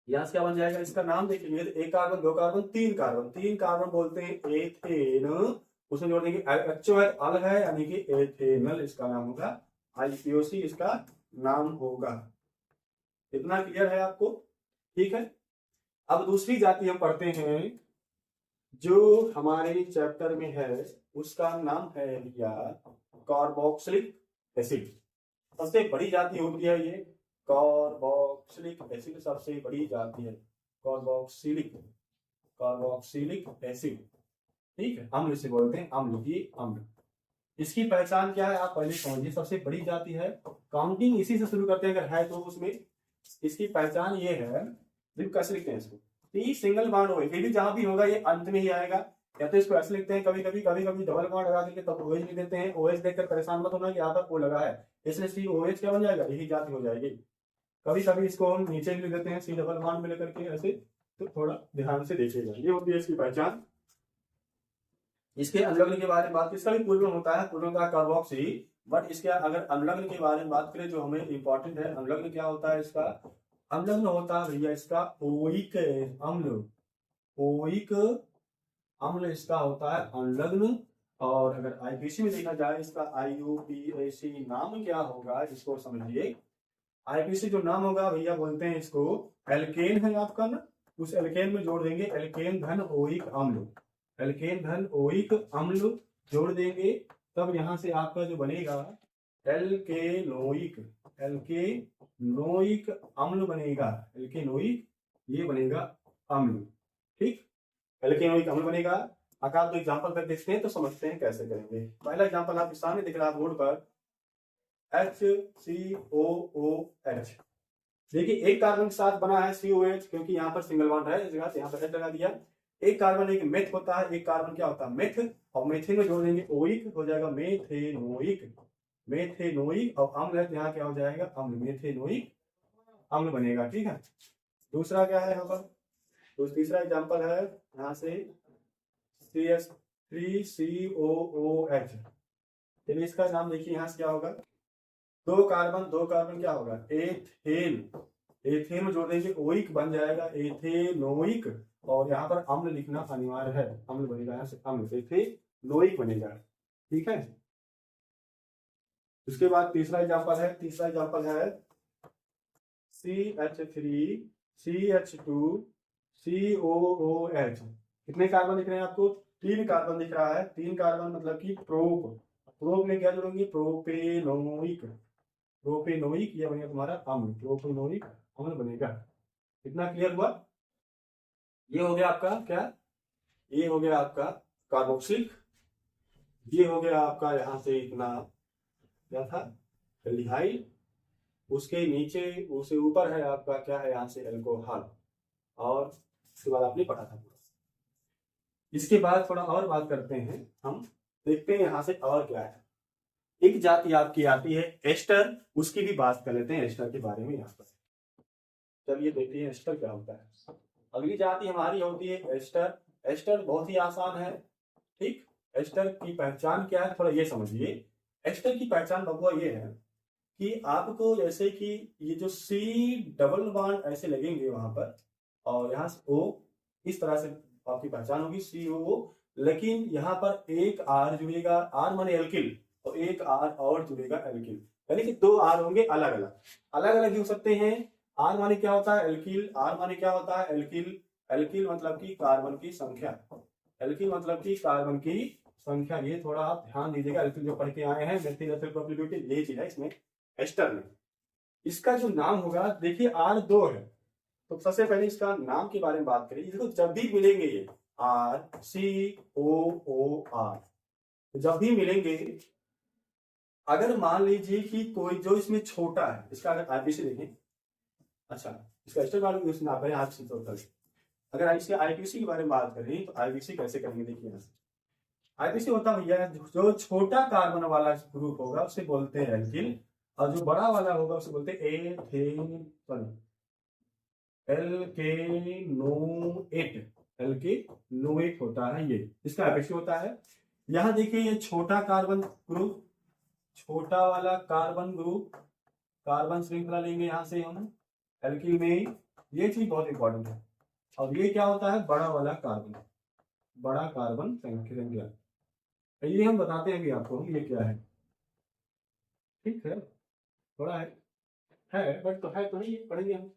यहाँ से क्या बन जाएगा, इसका नाम देखेंगे, एक कार्बन, दो कार्बन, तीन कार्बन, तीन कार्बन बोलते हैं एथेन, उसमें जोड़ देंगे HO है, अल है, यानी कि एथेनल इसका नाम होगा, IUPAC इसका नाम होगा। इतना क्लियर है आपको, ठीक है। अब दूसरी जाति हम पढ़ते हैं जो हमारे चैप्टर में है, उसका नाम है भैया कार्बोक्सिलिक एसिड। सबसे बड़ी जाति होती है ये कार्बोक्सिलिक एसिड, सबसे बड़ी जाति है कार्बोक्सिलिक, कार्बोक्सिलिक एसिड। ठीक है, अम्ल से बोलते हैं, अम्ल, ये अम्ल। इसकी पहचान क्या है, आप पहले समझिए, सबसे बड़ी जाति है, काउंटिंग इसी से शुरू करते हैं अगर है तो। उसमें इसकी पहचान ये है, कैसे लिखते हैं इसको, टी सिंगल बॉन्ड हो, ये भी जहां भी होगा ये अंत में ही आएगा, या तो इसको ऐसे लिखते हैं, कभी कभी डबल बॉन्ड लगा देंगे तब OH लिख देते हैं। OH देखकर परेशान मत होना कि यहाँ पर O लगा है, इसलिए COH क्या बन जाएगा, यही जाति हो जाएगी। कभी कभी इसको हम नीचे भी लिख देते हैं C डबल बॉन्ड में लेकर के ऐसे, तो थोड़ा ध्यान से देखिएगा, ये होती है इसकी पहचान। इसके अनुलग्न के बारे में बात, इसका भी पूर्व होता है, पूर्व का कार्बोक्सी, बट इसके अगर अनुलग्न के बारे में बात करें जो हमें इंपॉर्टेंट है, अनुलग्न क्या होता है इसका, अनुलग्न होता है भैया इसका ओइक अम्ल, ओइक अम्ल इसका होता है अनुलग्न। और अगर IUPAC में देखा जाए, इसका IUPAC नाम क्या होगा, इसको समझिए। IUPAC जो नाम होगा भैया, बोलते हैं इसको एल्केन है आपका ना, उस एल्केन में जोड़ देंगे एल्केन धन ओइक अम्ल, एल्केन धन ओइक अम्ल जोड़ देंगे, तब यहां से आपका जो बनेगा एल्केनोइक, एल्केनोइक अम्ल बनेगा, एल्केनोइक ये बनेगा अम्ल। ठीक, एल्केनोइक अम्ल बनेगा। अगर आप तो एग्जांपल कर देखते हैं तो समझते हैं कैसे करेंगे। पहला एग्जांपल आपके सामने दिख रहा है बोर्ड पर, HCOOH। देखिए एक कार्बन के साथ बना है COH, क्योंकि यहाँ पर सिंगल बॉन्ड है, इस जगह से यहाँ पर H लगा दिया। एक कार्बन एक मेथ होता है, एक कार्बन क्या होता है मेथ, और मेथेन में जोड़ देंगे ओइक, हो जाएगा मेथेनोइक, मेथेनोइक, और अम्ल है तो यहाँ क्या हो जाएगा अम्ल, मेथेनोइक अम्ल बनेगा। ठीक है, दूसरा क्या है यहाँ पर, तो तीसरा एग्जांपल है यहाँ से CH3COOH। चलिए इसका नाम देखिए, यहाँ से क्या होगा, दो कार्बन क्या होगा एथेन, एथेन में जोड़ देंगे ओइक, बन जाएगा एथेनोइक, और यहाँ पर अम्ल लिखना अनिवार्य है, अम्ल बनेगा, यहाँ से अम्ल एथेनोइक बनेगा। ठीक है, उसके बाद तीसरा एग्जांपल है CH3CH2COOH। कितने कार्बन दिख रहे हैं आपको, तीन कार्बन दिख रहा है, तीन कार्बन मतलब कि प्रोप, प्रो में क्या जोड़ेंगे, प्रोपेनोइक, प्रोपेनोइक ये बनेगा तुम्हारा अम्ल, प्रोपेनोइक अम्ल बनेगा। कितना क्लियर हुआ? ये हो गया आपका क्या, ये हो गया आपका कार्बोक्सिल, ये हो गया आपका यहाँ से इतना क्या था, एल्डिहाइड, उसके नीचे उससे ऊपर है आपका क्या है यहाँ से एल्कोहल, और उसके बाद आपने पढ़ा था पूरा। इसके बाद थोड़ा और बात करते हैं हम, देखते हैं यहाँ से और क्या है। एक जाति आपकी आती है एस्टर, उसकी भी बात कर लेते हैं एस्टर के बारे में यहाँ पर। चलिए देखते हैं एस्टर क्या होता है। अगली जाति हमारी होती है एस्टर। एस्टर बहुत ही आसान है, ठीक। एस्टर की पहचान क्या है, थोड़ा ये समझिए। एस्टर की पहचान बबुआ ये है कि आपको जैसे कि ये जो सी डबल बॉन्ड ऐसे लगेंगे वहां पर, और यहाँ से ओ, इस तरह से आपकी पहचान होगी सी ओ, लेकिन यहाँ पर एक आर जुड़ेगा, आर माने एल्किल, और एक आर और जुड़ेगा एल्किल, यानी कि दो आर होंगे अलग अलग, अलग अलग हो सकते हैं। आर माने क्या होता है एल्किल, आर माने क्या होता है एल्किल, एल्किल मतलब की कार्बन की संख्या, एल्किल मतलब की कार्बन की संख्या। ये थोड़ा आप ध्यान दीजिएगा, एल्किल जो पढ़ के आए हैं मेथिल एथिल प्रोपेनोइक, यही चीज है इसमें एस्टर में। इसका जो नाम होगा, देखिए आर दो है, तो सबसे पहले इसका नाम के बारे में बात करें। इसको जब भी मिलेंगे ये आर सी ओ आर, जब भी मिलेंगे, अगर मान लीजिए कि कोई जो इसमें छोटा है, इसका अगर आईपीसी देखें, अच्छा इसका एस्टर वाले इसमें आप आईपीसी तो अगर इसके आईपीसी के बारे में बात करें तो आईपीसी कैसे करेंगे, देखिए यहाँ से आईपीसी होता भैया जो छोटा कार्बन वाला ग्रुप होगा उसे बोलते हैं एल्किल, और जो बड़ा वाला होगा उसे बोलते हैं एल्केनोएट, एल्केनोएट होता है ये, इसका आईपीसी होता है। यहाँ देखिए ये छोटा कार्बन ग्रुप, छोटा वाला कार्बन ग्रुप, कार्बन श्रृंखला लेंगे यहाँ से हम एल्किल में, ये चीज बहुत इंपॉर्टेंट है। और ये क्या होता है बड़ा वाला कार्बन, बड़ा कार्बन श्रृंखला, ये हम बताते हैं अभी आपको ये क्या है, ठीक है थोड़ा है बट तो है तो नहीं, पढ़ेंगे हम।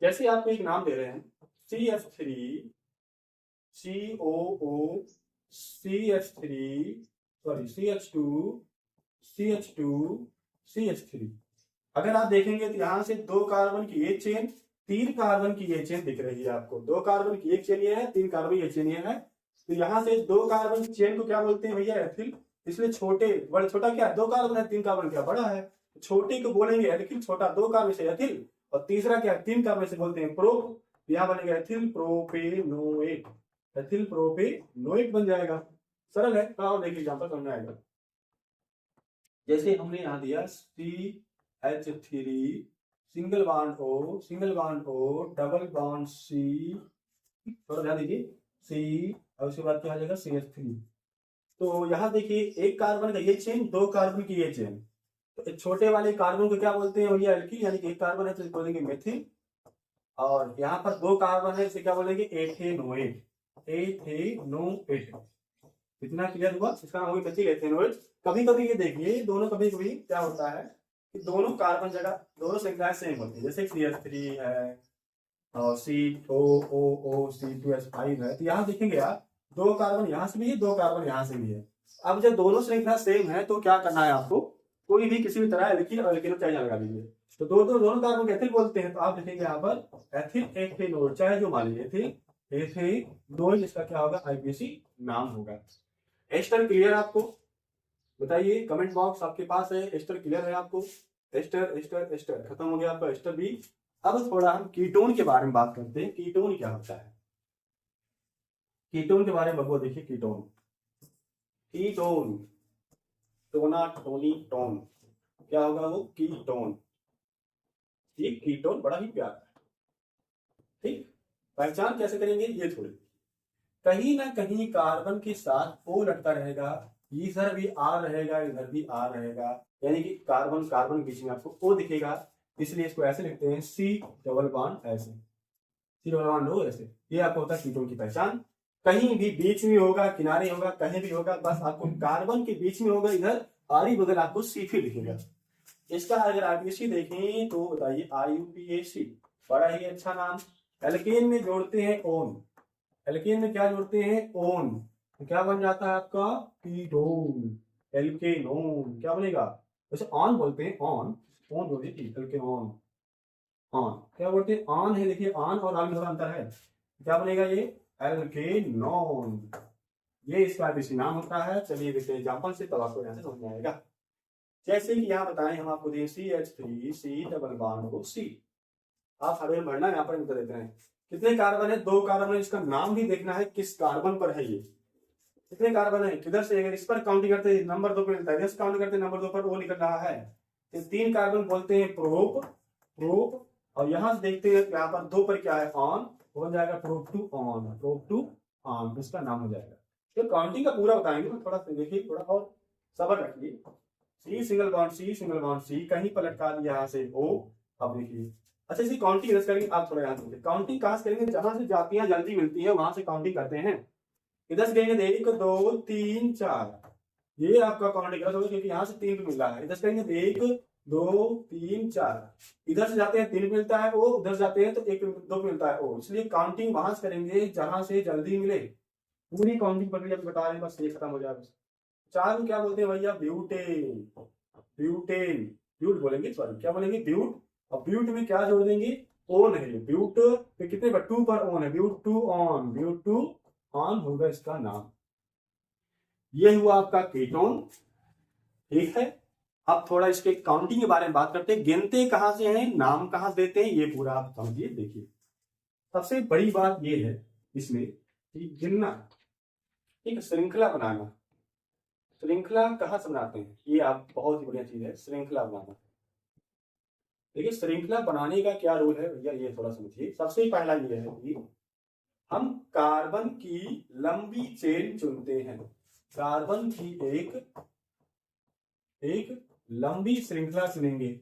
जैसे आपको एक नाम दे रहे हैं CH3 COO CH3 sorry CH2 अगर आप देखेंगे तो यहाँ से दो कार्बन की एक चेन, तीन कार्बन की ये चेन दिख रही है आपको, दो कार्बन की एक चेन ये है, तीन कार्बन ये चेन ये है, तो यहाँ से दो कार्बन की चेन को क्या बोलते हैं भैया एथिल, इसलिए छोटे बड़े, छोटा क्या दो कार्बन है, तीन कार्बन क्या बड़ा है, छोटे को बोलेंगे एल्किल, छोटा दो कार्बन से एथिल, और तीसरा क्या तीन कार्बन से बोलते हैं प्रो, यहाँ बनेगा एथिल प्रोपेनोएट, एथिल प्रोपेनोएट बन जाएगा। सरल है, तो देखिए एग्जाम्पल समझ आएगा। जैसे हमने यहाँ दिया CH3 single bond O double bond C, थोड़ा ध्यान दीजिए C, और उसके बाद क्या आ जाएगा CH3। तो यहाँ देखिए एक कार्बन का ये चेन, दो कार्बन की ये चेन, तो छोटे वाले कार्बन को क्या बोलते हैं भैया एल्किल, यानी कि एक कार्बन है तो बोलेंगे मेथिल, और यहाँ पर दो कार्बन है इसे क्या बोलेंगे एथेनोएट, एथेनोएट। इतना क्लियर हुआ, इसका नाम होगा मेथिल एथेनोएट। कभी कभी ये देखिए दोनों, कभी कभी क्या होता है कि दोनों कार्बन जगह दोनों श्रृंखलाएं सेम होती है, जैसे CH3 है और C2O2H5 है, तो यहाँ देखेंगे आप दो कार्बन यहाँ से भी है, दो कार्बन यहाँ से भी है। अब जब दोनों श्रृंखला सेम है तो क्या करना है आपको, कोई भी किसी भी तरह एल्किल और एल्किनो चाहे लगा दीजिए, तो दोनों कार्बन को एथिल बोलते हैं, तो आप देखेंगे यहाँ पर एथिल एथेनोएट, चाहे जो मान लीजिए एथिल एथेनोएट, इसका क्या होगा आईपीसी नाम होगा। एस्टर क्लियर आपको, बताइए कमेंट बॉक्स आपके पास है, एस्टर क्लियर है आपको, एस्टर एस्टर एस्टर खत्म हो गया आपका एस्टर भी। अब थोड़ा हम कीटोन के बारे में बात करते हैं, कीटोन क्या होता है, कीटोन के बारे में बबुआ देखिए, कीटोन कीटोन टोना टोनी टोन, क्या होगा वो कीटोन, ये कीटोन बड़ा ही प्यारा है, ठीक। पहचान कैसे करेंगे ये थोड़ी, कहीं ना कहीं कार्बन के साथ O लटका रहेगा, इधर भी R रहेगा, इधर भी R रहेगा, यानी कि कार्बन कार्बन बीच में आपको O दिखेगा, इसलिए इसको ऐसे लिखते हैं C डबल बॉन्ड ऐसे, C डबल बॉन्ड O ऐसे, ये आपको होता है कीटोन की पहचान। कहीं भी बीच में होगा, किनारे होगा, कहीं भी होगा, बस आपको कार्बन के बीच में होगा, इधर आरी बगल आपको C लिखेगा। इसका अगर आईपीसी देखें तो बताइए IUPAC, बड़ा ही अच्छा नाम। एल्केन में जोड़ते हैं ओन, एल्केन में क्या जोड़ते हैं ओन, तो क्या बन जाता है आपका कीटोन, एल्केनोन क्या बनेगा? वैसे ऑन बोलते हैं, ऑन बोलते हैं, एल्केनोन ऑन क्या बोलते हैं? ऑन है, देखिए ऑन और ऑन में थोड़ा अंतर है। क्या बनेगा ये? एल्केनोन। ये इसका विशेष नाम होता है। चलिए देखते हैं एग्जाम्पल से, तब आपको यहाँ से समझ में आएगा। जैसे कि यहाँ बताएं, हम आपको दें CH3 C double bond O C। आप हमें भरना यहाँ पर उत्तर देते हैं। कितने कार्बन है? 2 कार्बन है। इसका नाम भी देखना है किस कार्बन पर है ये। कितने कार्बन है? किधर से? अगर इस पर काउंटिंग करते हैं नंबर 2 पर मिलता है, काउंट करते हैं नंबर 2 पर O निकल रहा है। तो 3 कार्बन बोलते हैं प्रोप, प्रोप। और यहां से देखते हैं यहाँ पर 2 पर क्या है? ऑन हो जाएगा, prop two one, prop two one इसका नाम हो जाएगा। तो काउंटिंग का पूरा बताएंगे, तो थोड़ा देखिए, थोड़ा और सब्र रखिए। C single bond C, single bond C, कहीं पर लटका दिया यहाँ से O। अब देखिए, अच्छा इसी काउंटिंग कैसे करेंगे आप थोड़ा याद रखिए। काउंटिंग कहां से करेंगे? जहां से जातियां जल्दी मिलती है वहां से काउंटिंग करते हैं। इधर से कहेंगे 1 2 3 4, ये आपका काउंटिंग गलत होगा क्योंकि यहाँ से 3 पे मिल रहा है। इधर से कहेंगे 1 2 3 4, इधर से जाते हैं 3 मिलता है O, उधर जाते हैं तो 1 2 मिलता है O। इसलिए काउंटिंग वहां से करेंगे जहां से जल्दी मिले। पूरी काउंटिंग प्रक्रिया बता रहे हैं, बस ये खत्म हो जाए। बस 4 को क्या बोलते हैं भैया? ब्यूटेन, ब्यूटेन, ब्यूट बोलेंगे, सॉरी क्या बोलेंगे? ब्यूट। और ब्यूट में क्या जोड़ देंगे? ओन है। ब्यूट पे कितने पर? 2 पर ओन है, but two one, but two one होगा इसका नाम। ये हुआ आपका कीटोन, ठीक है। अब थोड़ा इसके काउंटिंग के बारे में बात करते हैं। गिनते कहां से हैं, नाम कहां से देते हैं, ये पूरा आप समझिए। देखिए सबसे बड़ी बात ये है इसमें कि गिनना, एक श्रृंखला बनाना। श्रृंखला कहां से बनाते हैं? ये आप बहुत ही बढ़िया चीज है, श्रृंखला बनाना। देखिए श्रृंखला बनाने का क्या रूल है भैया, ये थोड़ा समझिए। सबसे पहला ये है कि हम कार्बन की लंबी चेन चुनते हैं। कार्बन की एक लंबी श्रृंखला चुनेंगे।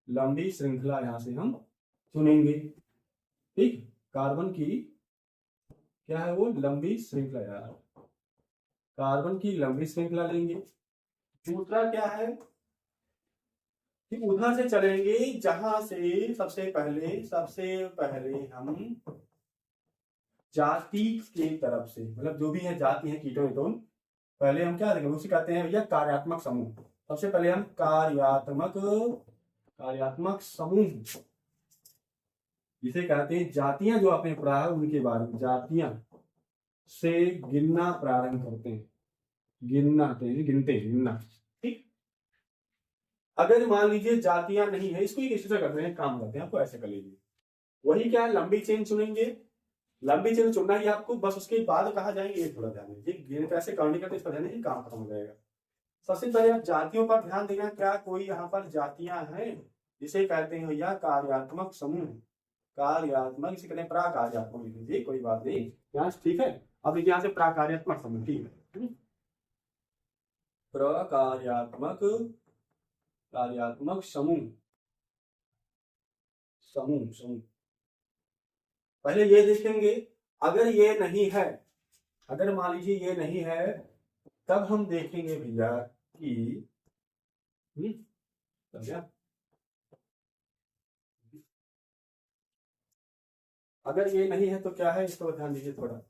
लंबी श्रृंखला यहां से हम चुनेंगे, ठीक। कार्बन की क्या है वो? लंबी श्रृंखला यार, कार्बन की लंबी श्रृंखला लेंगे। दूसरा क्या है कि उधर से चलेंगे जहां से सबसे पहले हम जाति के तरफ से, मतलब जो भी है जाति है कीटोन एटोन, पहले हम क्या देखेंगे? उसे कहते हैं भैया कार्यात्मक समूह। सबसे पहले हम कार्यात्मक समूह जिसे कहते हैं जातियां, जो आपने पढ़ा है उनके बारे में, जातियां से गिनना प्रारंभ करते हैं। गिनना, ठीक। अगर मान लीजिए जातियां नहीं है, इसको एक ऐसे करते हैं, काम करते हैं, आपको ऐसे कर लीजिए। वही क्या है? लंबी चेन चुनेंगे। लंबी चेन चुनना ही आपको, बस उसके बाद कहा जाएंगे ये थोड़ा ध्यान दीजिए। कैसे काउंटिंग करते हैं इस पर ध्यान दीजिए, काम खत्म हो जाएगा। सबसे पहले आप जातियों पर ध्यान देना। क्या कोई यहाँ पर जातियां हैं जिसे कहते हैं भैया कार्यात्मक समूह? कार्यात्मक, इसे कहते हैं प्राकार्यात्मक, लिख लीजिए, कोई बात नहीं यहाँ से, ठीक है। अब देखिए यहाँ से प्राकार्यात्मक समूह, ठीक है। कार्यात्मक समूह, समूह पहले ये देखेंगे। अगर ये नहीं है, अगर मान लीजिए ये नहीं है, तब हम देखेंगे भैया कि अगर ये नहीं है तो क्या है, इसको ध्यान दीजिए थोड़ा।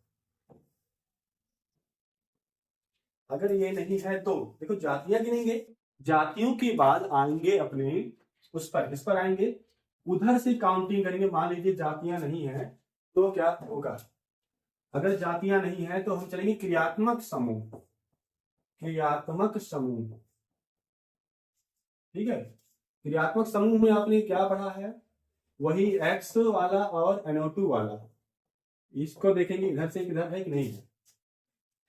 अगर ये नहीं है तो देखो जातियां गिनेंगे, जातियों के बाद आएंगे अपने उस पर, इस पर आएंगे, उधर से काउंटिंग करेंगे। मान लीजिए जातियां नहीं है तो क्या होगा? अगर जातियां नहीं है तो हम चलेंगे क्रियात्मक समूह, क्रियात्मक समूह, ठीक है। क्रियात्मक समूह में आपने क्या पढ़ा है? वही X वाला और NO2 वाला, इसको देखेंगे इधर से इधर है कि नहीं है,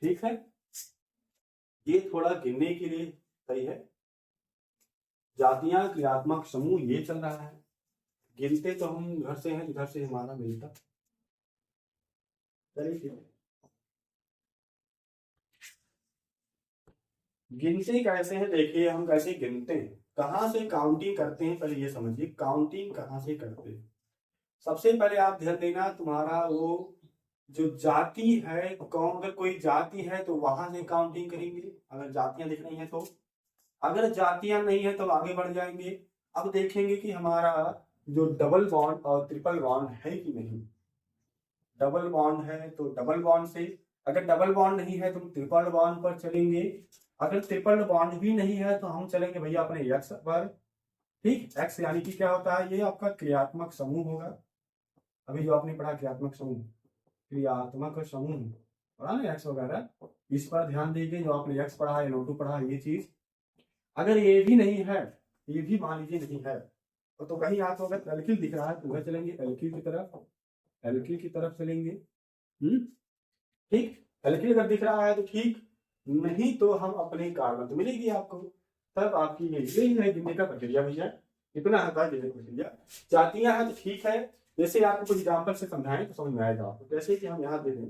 ठीक है। ये थोड़ा गिनने के लिए सही है। जातियां क्रियात्मक समूह ये चल रहा है। गिनते तो हम घर से हैं, इधर से हमारा मिलता, चलिए ठीक है। गिनते कैसे हैं? देखिए हम कैसे गिनते हैं, कहां से काउंटिंग करते हैं, पहले ये समझिए काउंटिंग कहां से करते हैं। सबसे पहले आप ध्यान देना, तुम्हारा वो जो जाति है, कौन, अगर कोई जाति है तो वहां से काउंटिंग करेंगे, अगर जातियां दिख रही हैं तो। अगर जातियां नहीं है तो आगे बढ़ जाएंगे। अब देखेंगे कि हमारा जो डबल बॉन्ड और ट्रिपल बॉन्ड है कि नहीं। डबल बॉन्ड है तो डबल बॉन्ड से, अगर डबल बॉन्ड नहीं है तो ट्रिपल बॉन्ड पर चलेंगे। अगर ट्रिपल बॉन्ड भी नहीं है तो हम चलेंगे भैया अपने एक्स पर। ठीक, एक्स यानी कि क्या होता है, ये आपका क्रियात्मक समूह होगा। अभी जो आपने पढ़ा क्रियात्मक समूह, क्रियात्मक समूह पढ़ा ना एक्स वगैरह, इस पर ध्यान दीजिए। जो आपने एक्स पढ़ा है, NO2 पढ़ा, ये चीज अगर ये भी नहीं है, ये भी मान लीजिए नहीं है, तो कहीं आपको अगर एल्किल दिख रहा है तो वह चलेंगे एल्किल की तरफ, एल्किल की तरफ चलेंगे। ठीक, एल्किल अगर दिख रहा है तो ठीक, नहीं तो हम अपने कार्बन तो मिलेगी आपको, तब आपकी यही है गिनने का प्रक्रिया भैया। इतना होता है गिनने की प्रक्रिया। जातियां हैं तो ठीक है, जैसे आपको कुछ एग्जाम्पल से समझाएं तो समझ में आएगा आपको। जैसे कि हम यहाँ दे दें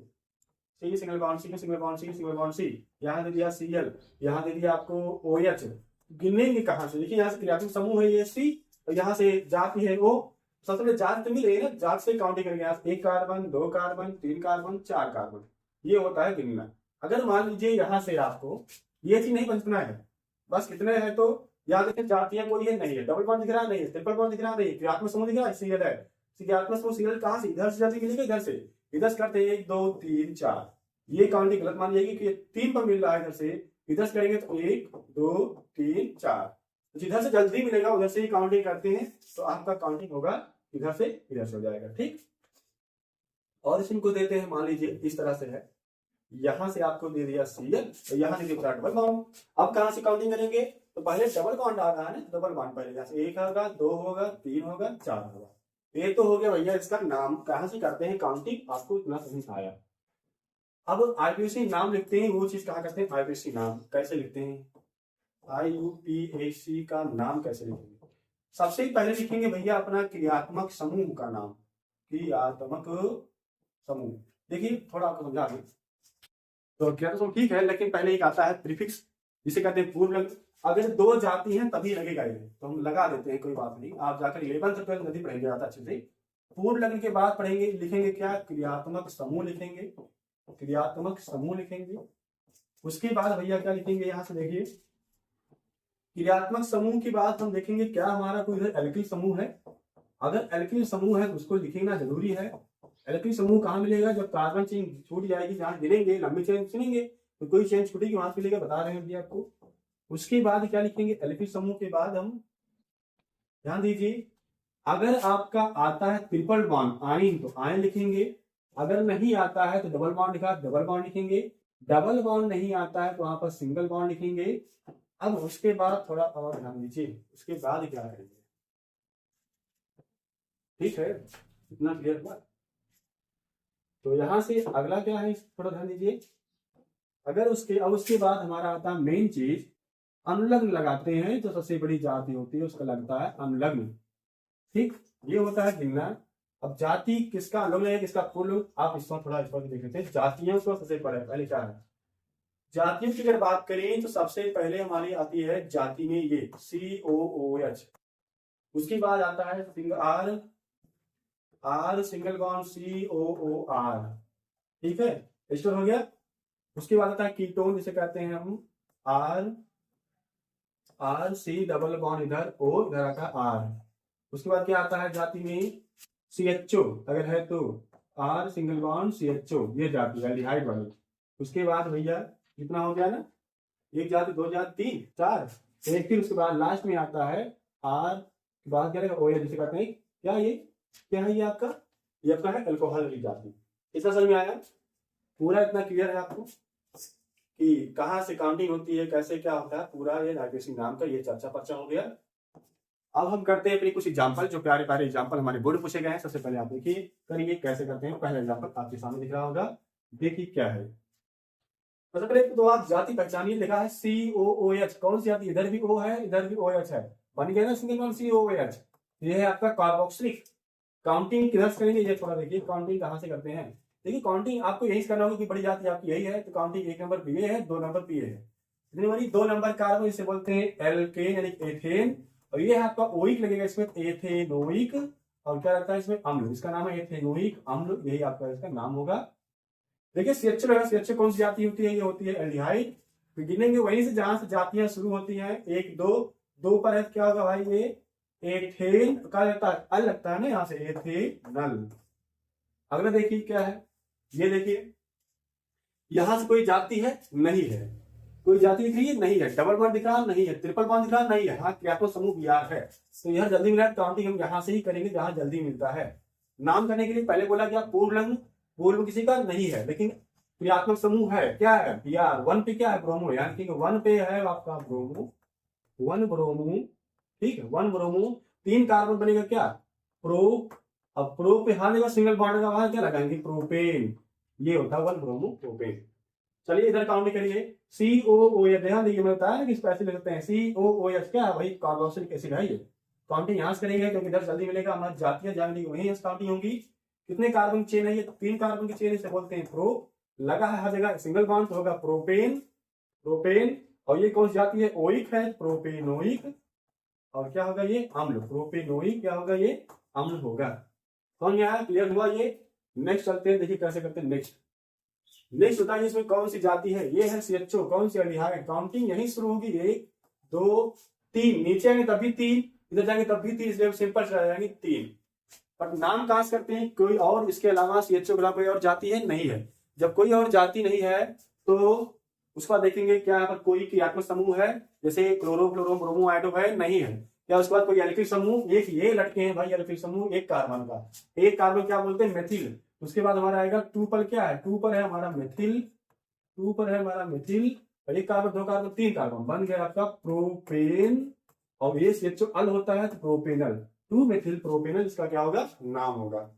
C single bond C, single bond C, single bond C, यहाँ दे दिया Cl, यहाँ दे दिया आपको OH। गिनेंगे कहाँ से, देखिए यहाँ से क्रियात्मक समूह है ये C, और यहाँ से जाति है O। सबसे पहले जात तो मिले ना, जात से काउंटिंग करेंगे। यहाँ 1 कार्बन, 2 कार्बन, 3 कार्बन, 4 कार्बन, ये होता है गिनना। अगर मान लीजिए यहाँ से आपको ये चीज नहीं बचना है, बस कितने हैं तो याद रखें, जातियां कोई है नहीं है, डबल बॉन्ड दिख रहा नहीं है, ट्रिपल बॉन्ड दिख रहा नहीं है, क्रियात्मक समूह दिख रहा है Cl है। क्रियात्मक समूह Cl कहाँ से, इधर से जाती मिलेगा, इधर से, इधर से करते 1 2 3 4, ये काउंटिंग गलत मान जाएगी कि 3 पर मिल रहा है इधर से, इधर से करेंगे तो 1 2 3 4, जिधर से जल्दी मिलेगा उधर से ही काउंटिंग करते हैं, तो आपका काउंटिंग होगा इधर से हो जाएगा। ठीक, और इनको देते हैं, मान लीजिए इस तरह से है, यहां से आपको दे दिया Cl और यहाँ दे दिया डबल बॉन्ड। अब कहां से काउंटिंग करेंगे, तो पहले डबल बॉन्ड आ रहा है ना, डबल बॉन्ड पहले यहाँ से 1 होगा, 2 होगा, 3 होगा, 4 होगा। ये तो हो गया भैया इसका नाम, कहां से करते हैं काउंटिंग, आपको इतना समझ आया। अब IUPAC नाम लिखते हैं, वो चीज कहा करते हैं IUPAC नाम कैसे लिखते हैं, IUPAC का नाम कैसे लिखेंगे। सबसे पहले लिखेंगे भैया अपना क्रियात्मक समूह का नाम, क्रियात्मक समूह। देखिए थोड़ा आपको समझा दें, तो क्रियात्मक समूह ठीक है, लेकिन पहले एक आता है प्रीफिक्स, जिसे कहते हैं पूर्व लग्न। अगर 2 जाति हैं तभी लगेगा ये, तो हम लगा देते हैं, कोई बात नहीं। आप जाकर 11 12 नदी पढ़ेंगे ज्यादा अच्छे से। पूर्व लग्न के बाद पढ़ेंगे, लिखेंगे क्या, क्रियात्मक समूह लिखेंगे, क्रियात्मक समूह लिखेंगे। उसके बाद भैया क्या लिखेंगे, यहां से देखिए क्रियात्मक समूह के बाद हम देखेंगे क्या हमारा कोई इधर एल्किल समूह है। अगर एल्किल समूह है तो उसको लिखना जरूरी है। एल्किल समूह कहाँ मिलेगा, जब कार्बन चेन छूट जाएगी, जहां गिनेंगे लंबी चेन चुनेंगे तो कोई चेन छूटेगी वहां से मिलेगा, बता रहे हैं भैया आपको। उसके बाद क्या लिखेंगे, एल्किल समूह के बाद हम ध्यान दीजिए, अगर आपका आता है ट्रिपल बॉन्ड आयन तो आयन लिखेंगे, अगर नहीं आता है तो डबल बॉन्ड लिखा, डबल बॉन्ड लिखेंगे, डबल बॉन्ड नहीं आता है तो वहां पर सिंगल बॉन्ड लिखेंगे। अब उसके बाद थोड़ा और ध्यान दीजिए, उसके बाद क्या करेंगे, ठीक है, इतना क्लियर हुआ। तो यहां से अगला क्या है, थोड़ा ध्यान दीजिए। अगर उसके बाद हमारा आता है मेन चीज, अनुलग्न लगाते हैं, तो सबसे बड़ी जाति होती है उसका लगता है अनुलग्न। ठीक, ये होता है गिनना। अब जाति किसका अनुलग्न है, किसका पूर्व, आप इसको थोड़ा इस पर देख लेते हैं। जातियों को सबसे पहले क्या है, जातियों की अगर बात करें तो सबसे पहले हमारी आती है जाति में ये COOH। उसके बाद आता है R सिंगल बॉन्ड COOR, ठीक है, रजिस्टर हो गया। उसके बाद आता है कीटोन, जिसे कहते हैं हम R C डबल बॉन्ड इधर O, इधर आता है R। उसके बाद क्या आता है जाति में CHO, अगर है तो R सिंगल बॉन्ड CHO, ये जाति है एल्डिहाइड वाली। उसके बाद भैया कितना हो गया ना, 1 जाति 2 जाति 3 4, फिर उसके बाद लास्ट में आता है R के बाद क्या रहेगा OH, जिसे कहते हैं क्या, ये क्या है, ये आपका है अल्कोहल वाली जाति। इतना समझ में आया, पूरा इतना क्लियर है आपको कि कहाँ से काउंटिंग होती है, कैसे क्या होता है, पूरा ये IUPAC नाम का ये चर्चा पर्चा हो गया। अब हम करते हैं अपनी कुछ एग्जांपल, जो प्यारे प्यारे एग्जांपल हमारे बोर्ड पूछे गए हैं। सबसे पहले आप देखिए करेंगे कैसे करते हैं। पहला एग्जांपल आपके सामने दिख रहा होगा, देखिए क्या है। सबसे पहले तो आप जाति पहचानिए, लिखा है COOH, कौन सी जाति, इधर भी O है इधर भी OH है, बन गया ना सिंगल बॉन्ड COOH। ये है आपका कार्बोक्सिलिक। काउंटिंग किधर से करेंगे, ये थोड़ा देखिए काउंटिंग कहाँ से करते हैं। देखिए काउंटिंग आपको यही करना होगा कि बड़ी जाति आपकी यही है, तो काउंटिंग 1 नंबर PA है, 2 नंबर PA है, इतनी बड़ी 2 नंबर कार्बन, इसे बोलते हैं एल्केन यानी एथेन, और ये है आपका ओइक लगेगा इसमें, एथेनोइक, और क्या रहता है इसमें अम्ल, इसका नाम है एथेनोइक अम्ल, यही आपका इसका नाम होगा। देखिए CHO है, CHO कौन सी जाति होती है, ये होती है एल्डिहाइड। तो गिनेंगे वहीं से जहां से जातियां शुरू होती हैं, 1 2 पर है, क्या होगा भाई, ये एथेन का लगता है, अल लगता है ना यहाँ से, एथेनल। अगला देखिए क्या है, ये देखिए यहां से कोई जाति है नहीं है, कोई जाति दिख रही है? नहीं है। डबल बॉन्ड दिख रहा नहीं है। ट्रिपल बॉन्ड दिख रहा नहीं है। हाँ, क्रियात्मक समूह Br है। तो यह जल्दी मिला, काउंटिंग हम यहाँ से ही करेंगे जहां जल्दी मिलता है। नाम करने के लिए पहले बोला कि पूर्ण किसी का नहीं है, लेकिन क्रियात्मक समूह है। क्या है? Br। 1 पे क्या है? ब्रोमो, यानी कि 1 पे है आपका ब्रोमो, 1 ब्रोमो, ठीक है, 1 ब्रोमो। 3 कार्बन बनेगा क्या? प्रो। अब प्रो पे हाथ देगा, सिंगल बॉन्ड का वहां क्या लगाएंगे? प्रोपेन। ये होता है 1 ब्रोमो प्रोपेन। चलिए इधर काउंट करिए। COOH, ध्यान दीजिए, मैं बताया कि स्पेशल लिख सकते हैं। COOH क्या है? वही कार्बोक्सिलिक एसिड है। ये काउंटिंग यहां से करेंगे क्योंकि इधर जल्दी मिलेगा। हमारी जातियां जानेंगे वही काउंटिंग होगी। कितने कार्बन चेन है? ये 3 कार्बन की चेन, इसे बोलते हैं प्रो। लगा है हर जगह सिंगल बॉन्ड, तो होगा प्रोपेन, प्रोपेन। और ये कौन सी जाति है? ओइक है, प्रोपेनोइक। और क्या होगा ये? अम्ल, प्रोपेनोइक। क्या होगा ये? अम्ल होगा। समझ में आया? क्लियर हुआ ये? नेक्स्ट चलते हैं, देखिए कैसे करते हैं। नेक्स्ट बताइए इसमें कौन सी जाति है? ये है CHO। कौन सी एल्डिहाइड? काउंटिंग यहीं शुरू होगी। 1 2 3। नीचे आएंगे तब भी 3, इधर जाएंगे तब भी 3, इसलिए सिंपल से जाएंगे 3। बट नाम कहां से करते हैं? कोई और इसके अलावा CHO के अलावा कोई और जाति है? नहीं है। जब कोई और जाति नहीं है तो उसका देखेंगे क्या यहाँ पर कोई क्रियात्मक समूह है, जैसे क्लोरो फ्लोरो ब्रोमो आइडो है? नहीं है। क्या उसके बाद कोई एल्किल समूह? एक ये लटके हैं भाई एल्किल समूह, एक कार्बन का। एक कार्बन क्या बोलते हैं? मेथिल। उसके बाद हमारा आएगा 2 पर, क्या है? 2 पर है हमारा मेथिल, 2 पर है हमारा मेथिल। और एक कार्बन, 2 कार्बन, 3 कार्बन, बन गया आपका प्रोपेन। और ये CHO अल होता है तो प्रोपेनल, 2 मेथिल प्रोपेनल इसका क्या होगा? नाम होगा।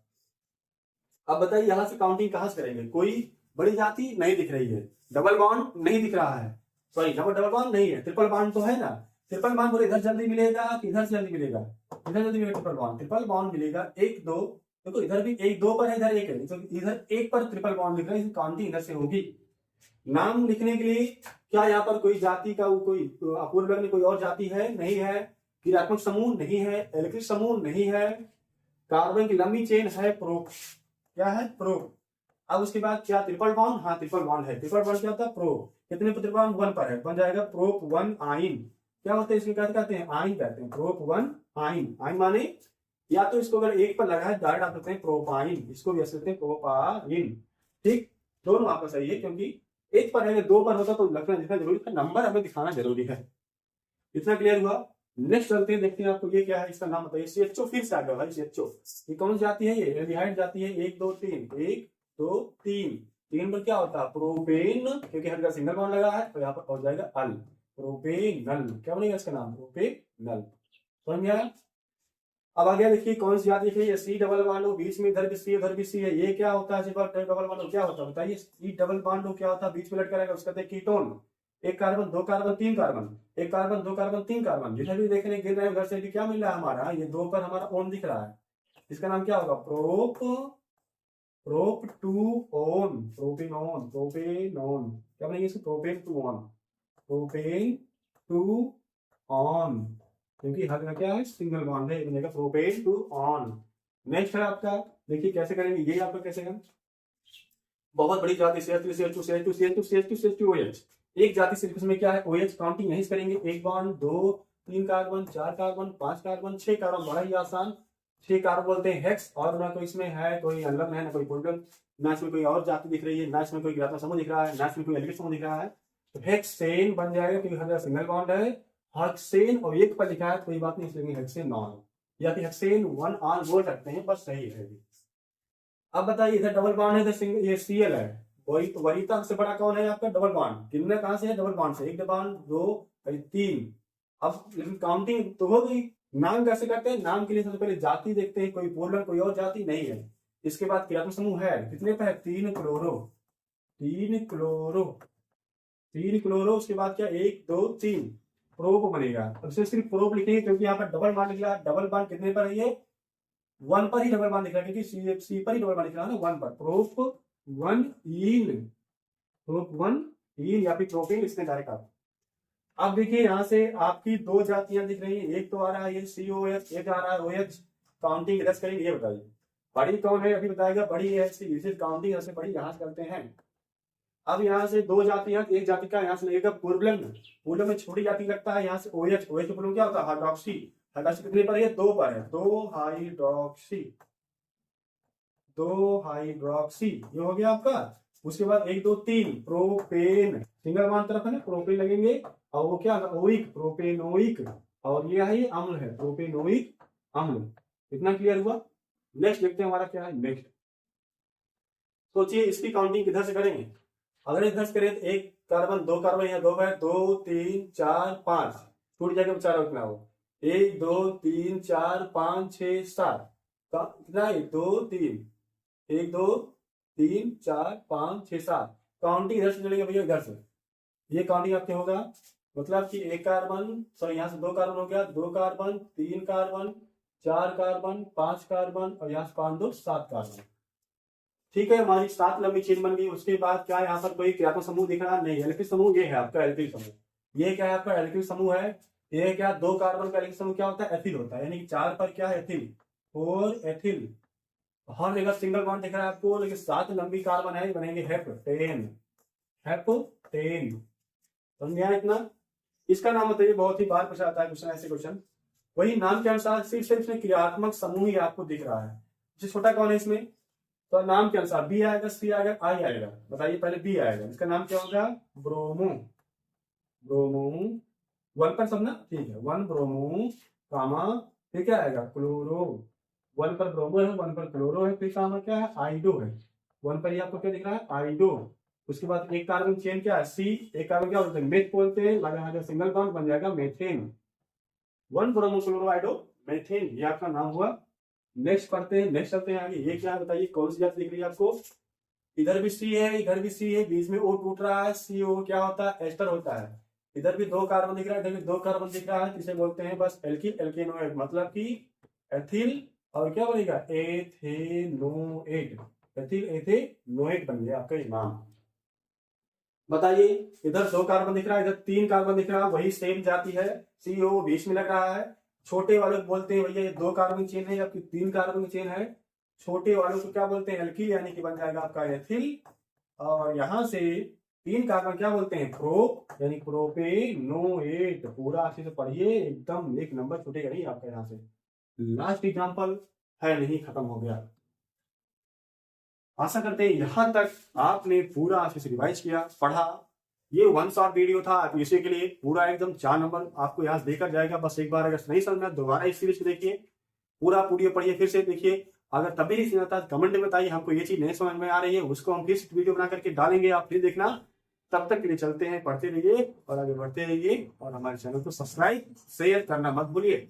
अब बताइए यहां से काउंटिंग कहां से करेंगे? कोई बड़ी जाति नहीं दिख रही है, डबल बॉन्ड नहीं दिख रहा है, सॉरी डबल बॉन्ड नहीं है, ट्रिपल बॉन्ड तो है ना। ट्रिपल बॉन्ड बोले इधर जल्दी मिलेगा कि इधर से जल्दी मिलेगा? इधर जल्दी मिलेगा। ट्रिपल बॉन्ड मिलेगा 1 2। देखो इधर भी 1 2 पर है, इधर 1 है, तो इधर 1 पर ट्रिपल बॉन्ड लिख रहा है, काउंटिंग इधर से होगी। नाम लिखने के लिए क्या यहाँ पर कोई जाति का कोई अपूर्व में कोई और जाति है? नहीं है। क्रियात्मक समूह नहीं है, एल्किल समूह नहीं है, कार्बन की लंबी चेन है, प्रो। क्या है? प्रो। अब उसके बाद क्या? Triple bond. हाँ, ट्रिपल बॉन्ड है। ट्रिपल बॉन्ड क्या होता है? प्रो। कितने पर? ट्रिपल बॉन्ड 1 पर है, बन जाएगा प्रोप 1 आइन। क्या होता है इसमें? क्या कहते हैं? आइन कहते हैं, प्रोप 1 आइन। आइन माने या तो इसको अगर 1 पर लगा है डायरेक्ट आप कहते हैं प्रोपाइन, इसको भी कहते हैं प्रोपाइन। ठीक, दोनों आपका सही है, क्योंकि 1 पर है, 2 पर होता तो लिखना जरूरी था, नंबर हमें दिखाना जरूरी है। इतना क्लियर हुआ? नेक्स्ट चलते हैं, देखते हैं आपको ये क्या है, इसका नाम बताइए। CHO फिर से आ गया भाई, CHO। ये कौन सी जाति है? ये एल्डिहाइड जाति है। 1 2 3, 1 2 3। 3 पर क्या होता है? प्रोपेन, क्योंकि हर जगह सिंगल बॉन्ड लगा है तो यहाँ पर हो जाएगा अल, प्रोपेनल। क्या बनेगा इसका नाम? प्रोपेनल। समझ में आया? अब आगे देखिए कौन सी जाति है। ये C डबल बॉन्ड हो, बीच में इधर भी C उधर भी C है, ये क्या होता है? डबल बॉन्ड क्या होता है बताइए? C डबल बॉन्ड क्या होता है? बीच में लटका रहेगा, उसका कहते हैं ketone. 1 carbon 2 carbon 3 carbon, 1 carbon 2 carbon 3 carbon, जिधर भी देखने गिर रहे हैं उधर से भी क्या मिल रहा है हमारा? ये 2 पर हमारा ओन दिख रहा है, इसका नाम क्या होगा? Prop 2 own, propanone, propanone. क्या बनेगा इसको? प्रोपेन 2 ऑन, प्रोपेन 2 ऑन, क्योंकि हर में क्या है? सिंगल बॉन्ड है, बनेगा प्रोपेन 2 ऑन। नेक्स्ट है आपका, देखिए कैसे करेंगे ये आपका कैसे करें। बहुत बड़ी जाति CH2CH2CH2CH2CH2OH। एक जाति सिर्फ इसमें क्या है? OH। काउंटिंग यहीं से करेंगे। 1 bond 2 3 carbon 4 carbon 5 carbon 6 carbon, बड़ा ही आसान। 6 कार्बन बोलते हैं हेक्स। और ना कोई इसमें है कोई अलग है, ना कोई प्रोटॉन, ना इसमें कोई और जाति दिख रही है, ना इसमें कोई क्रियात्मक समूह दिख रहा है, ना इसमें कोई एल्किल समूह दिख रहा है, तो हेक्सेन बन जाएगा, क्योंकि हर जगह सिंगल बॉन्ड है। हेक्सेन और 1 पर लिखा है, कोई बात नहीं, इसलिए हेक्सेन नॉन, या फिर हेक्सेन 1 ऑन बोल सकते हैं, बस सही है। अब बताइए इधर डबल बॉन्ड है, इधर ये Cl है, वरीयता से बड़ा कौन है आपका? Double bond. कितने कहां से है? डबल बॉन्ड से। 1 बॉन्ड 2 3। अब लेकिन काउंटिंग तो हो गई। नाम कैसे करते हैं? नाम के लिए सबसे पहले जाति देखते हैं, कोई पूर्ण कोई और जाति नहीं है। इसके बाद क्रियात्मक समूह है, कितने पे है? 3 क्लोरो, 3 क्लोरो, 3 क्लोरो। उसके बाद क्या? 1 2 3 प्रोप बनेगा। अब सिर्फ प्रोप लिखेंगे क्योंकि यहाँ पर डबल बॉन्ड निकला। डबल बॉन्ड कितने पर है? ये 1 पर ही डबल बॉन्ड दिख रहा है, क्योंकि C पर ही डबल बॉन्ड दिख रहा है ना, 1 पर। प्रोप 1 इन, प्रोप 1 इन, या फिर प्रोपेन इसने डायरेक्ट आप। अब देखिए यहां से आपकी 2 जातियां दिख रही हैं, एक तो आ रहा है ये COH, एक आ रहा है OH। काउंटिंग रस करेंगे, ये बताइए बड़ी कौन है? अभी बताएगा बड़ी है काउंटिंग ऐसे बड़ी यहां से करते हैं। अब यहाँ से 2 जातियां, एक जाति का यहाँ से लगेगा पूर्वलंग में छोटी जाति लगता है, यहाँ से OH। OH के पूर्व क्या होता है? हाइड्रोक्सी। हाइड्रोक्सी कितने पर है? 2 पर है, 2 हाइड्रोक्सी, 2 हाइड्रोक्सी, ये हो गया आपका। उसके बाद 1 2 3 प्रोपेन, सिंगल बॉन्ड तरफ है ना प्रोपेन लगेंगे, और वो क्या ओइक, प्रोपेनोइक, और ये है ये अम्ल है प्रोपेनोइक अम्ल। इतना क्लियर हुआ। नेक्स्ट देखते हैं हमारा क्या है नेक्स्ट। सोचिए इसकी काउंटिंग किधर से करेंगे। अगर इधर से करें तो एक कार्बन, दो कार्बन, यहाँ दो है, 2 3 4 5, टूट जाएगा बेचारा उतना हो। 1 2 3 4 5 6 7, कितना है 2 3, 1 2 3 4 5 6 7। काउंटिंग इधर से चलेगा भैया, इधर से ये काउंटिंग आपके होगा। मतलब कि एक कार्बन, सॉरी यहाँ से दो कार्बन हो गया, 2 कार्बन, 3 कार्बन, 4 कार्बन, 5 कार्बन, और यहाँ से 5 2 7 कार्बन। ठीक है, हमारी 7 लंबी चेन बन गई। उसके बाद क्या यहाँ पर कोई क्रियात्मक समूह दिख रहा नहीं, एल्किल समूह ये है आपका एल्किल समूह। ये क्या है आपका एल्किल समूह है। ये क्या 2 कार्बन का एल्किल समूह क्या होता है, एथिल होता है, यानी कि 4 पर क्या है एथिल, 4 एथिल। हर जगह सिंगल बॉन्ड दिख रहा है आपको, लेकिन 7 लंबी कार्बन है, बनेंगे हेप्टेन, हेप्टेन। समझ गया इतना। इसका नाम बताइए, बहुत ही बार पूछा जाता है क्वेश्चन, ऐसे क्वेश्चन। वही नाम के अनुसार सिर्फ इसमें क्रियात्मक समूह ही आपको दिख रहा है। सबसे छोटा कौन है इसमें, तो नाम के अनुसार बी आएगा, सी आएगा, आई आएगा। बताइए पहले बी आएगा, इसका नाम क्या होगा, ब्रोमो, ब्रोमो, वन पर सब ना, ठीक है, 1 ब्रोमो, कामा, फिर क्या आएगा क्लोरो, 1 पर ब्रोमो है, 1 पर क्लोरो है, फिर कामा क्या है आइडो है, 1 पर ये आपको क्या दिख रहा है आइडो। उसके बाद एक कार्बन चेन क्या है सी, एक कार्बन क्या बोलते हैं मेथ बोलते हैं, लगा सिंगल बॉन्ड बन जाएगा मेथेन, 1 ब्रोमो क्लोरो आइडो मेथेन, ये आपका नाम हुआ। नेक्स्ट पढ़ते हैं, नेक्स्ट चलते हैं आगे। ये क्या है बताइए, कौन सी जाति दिख रही है आपको, इधर भी सी है, इधर भी सी है, बीच में ओ टूट रहा है, सी ओ क्या होता है एस्टर होता है। इधर भी 2 कार्बन दिख रहा है, इधर भी 2 कार्बन दिख रहा है, इसे बोलते हैं बस एल्किल एल्केनोएट, मतलब कि एथिल और क्या बनेगा एथेनोएट, एथिल एथेनोएट बन गया आपका नाम। बताइए इधर 2 कार्बन दिख रहा है, इधर 3 कार्बन दिख रहा है, वही सेम जाति है, CO बीच में लग रहा है। छोटे वाले को बोलते हैं भैया ये 2 कार्बन चेन है, आपकी 3 कार्बन चेन है, छोटे वालों को क्या बोलते हैं एल्किल, यानी कि बन जाएगा आपका एथिल। और यहाँ से 3 कार्बन क्या बोलते हैं प्रोप, यानी प्रोपेनोएट। पूरा अच्छे से पढ़िए, एकदम 1 नंबर छूटेगा नहीं आपका यहाँ से। लास्ट एग्जाम्पल है, नहीं खत्म हो गया। आशा करते हैं यहाँ तक आपने पूरा अच्छे से रिवाइज किया, पढ़ा। ये 1 शॉट वीडियो था इसी के लिए, पूरा एकदम 4 नंबर आपको यहाँ से देकर जाएगा। बस एक बार अगर नहीं समझ में दोबारा इस सीरीज को देखिए, पूरा वीडियो पढ़िए, फिर से देखिए। अगर तभी नहीं समझ आता कमेंट में बताइए, हमको ये चीज नहीं समझ में आ रही है, उसको हम फिर वीडियो बना करके डालेंगे, आप फिर देखना। तब तक के लिए चलते हैं, पढ़ते रहिए और आगे बढ़ते रहिए, और हमारे चैनल को सब्सक्राइब शेयर करना मत भूलिए।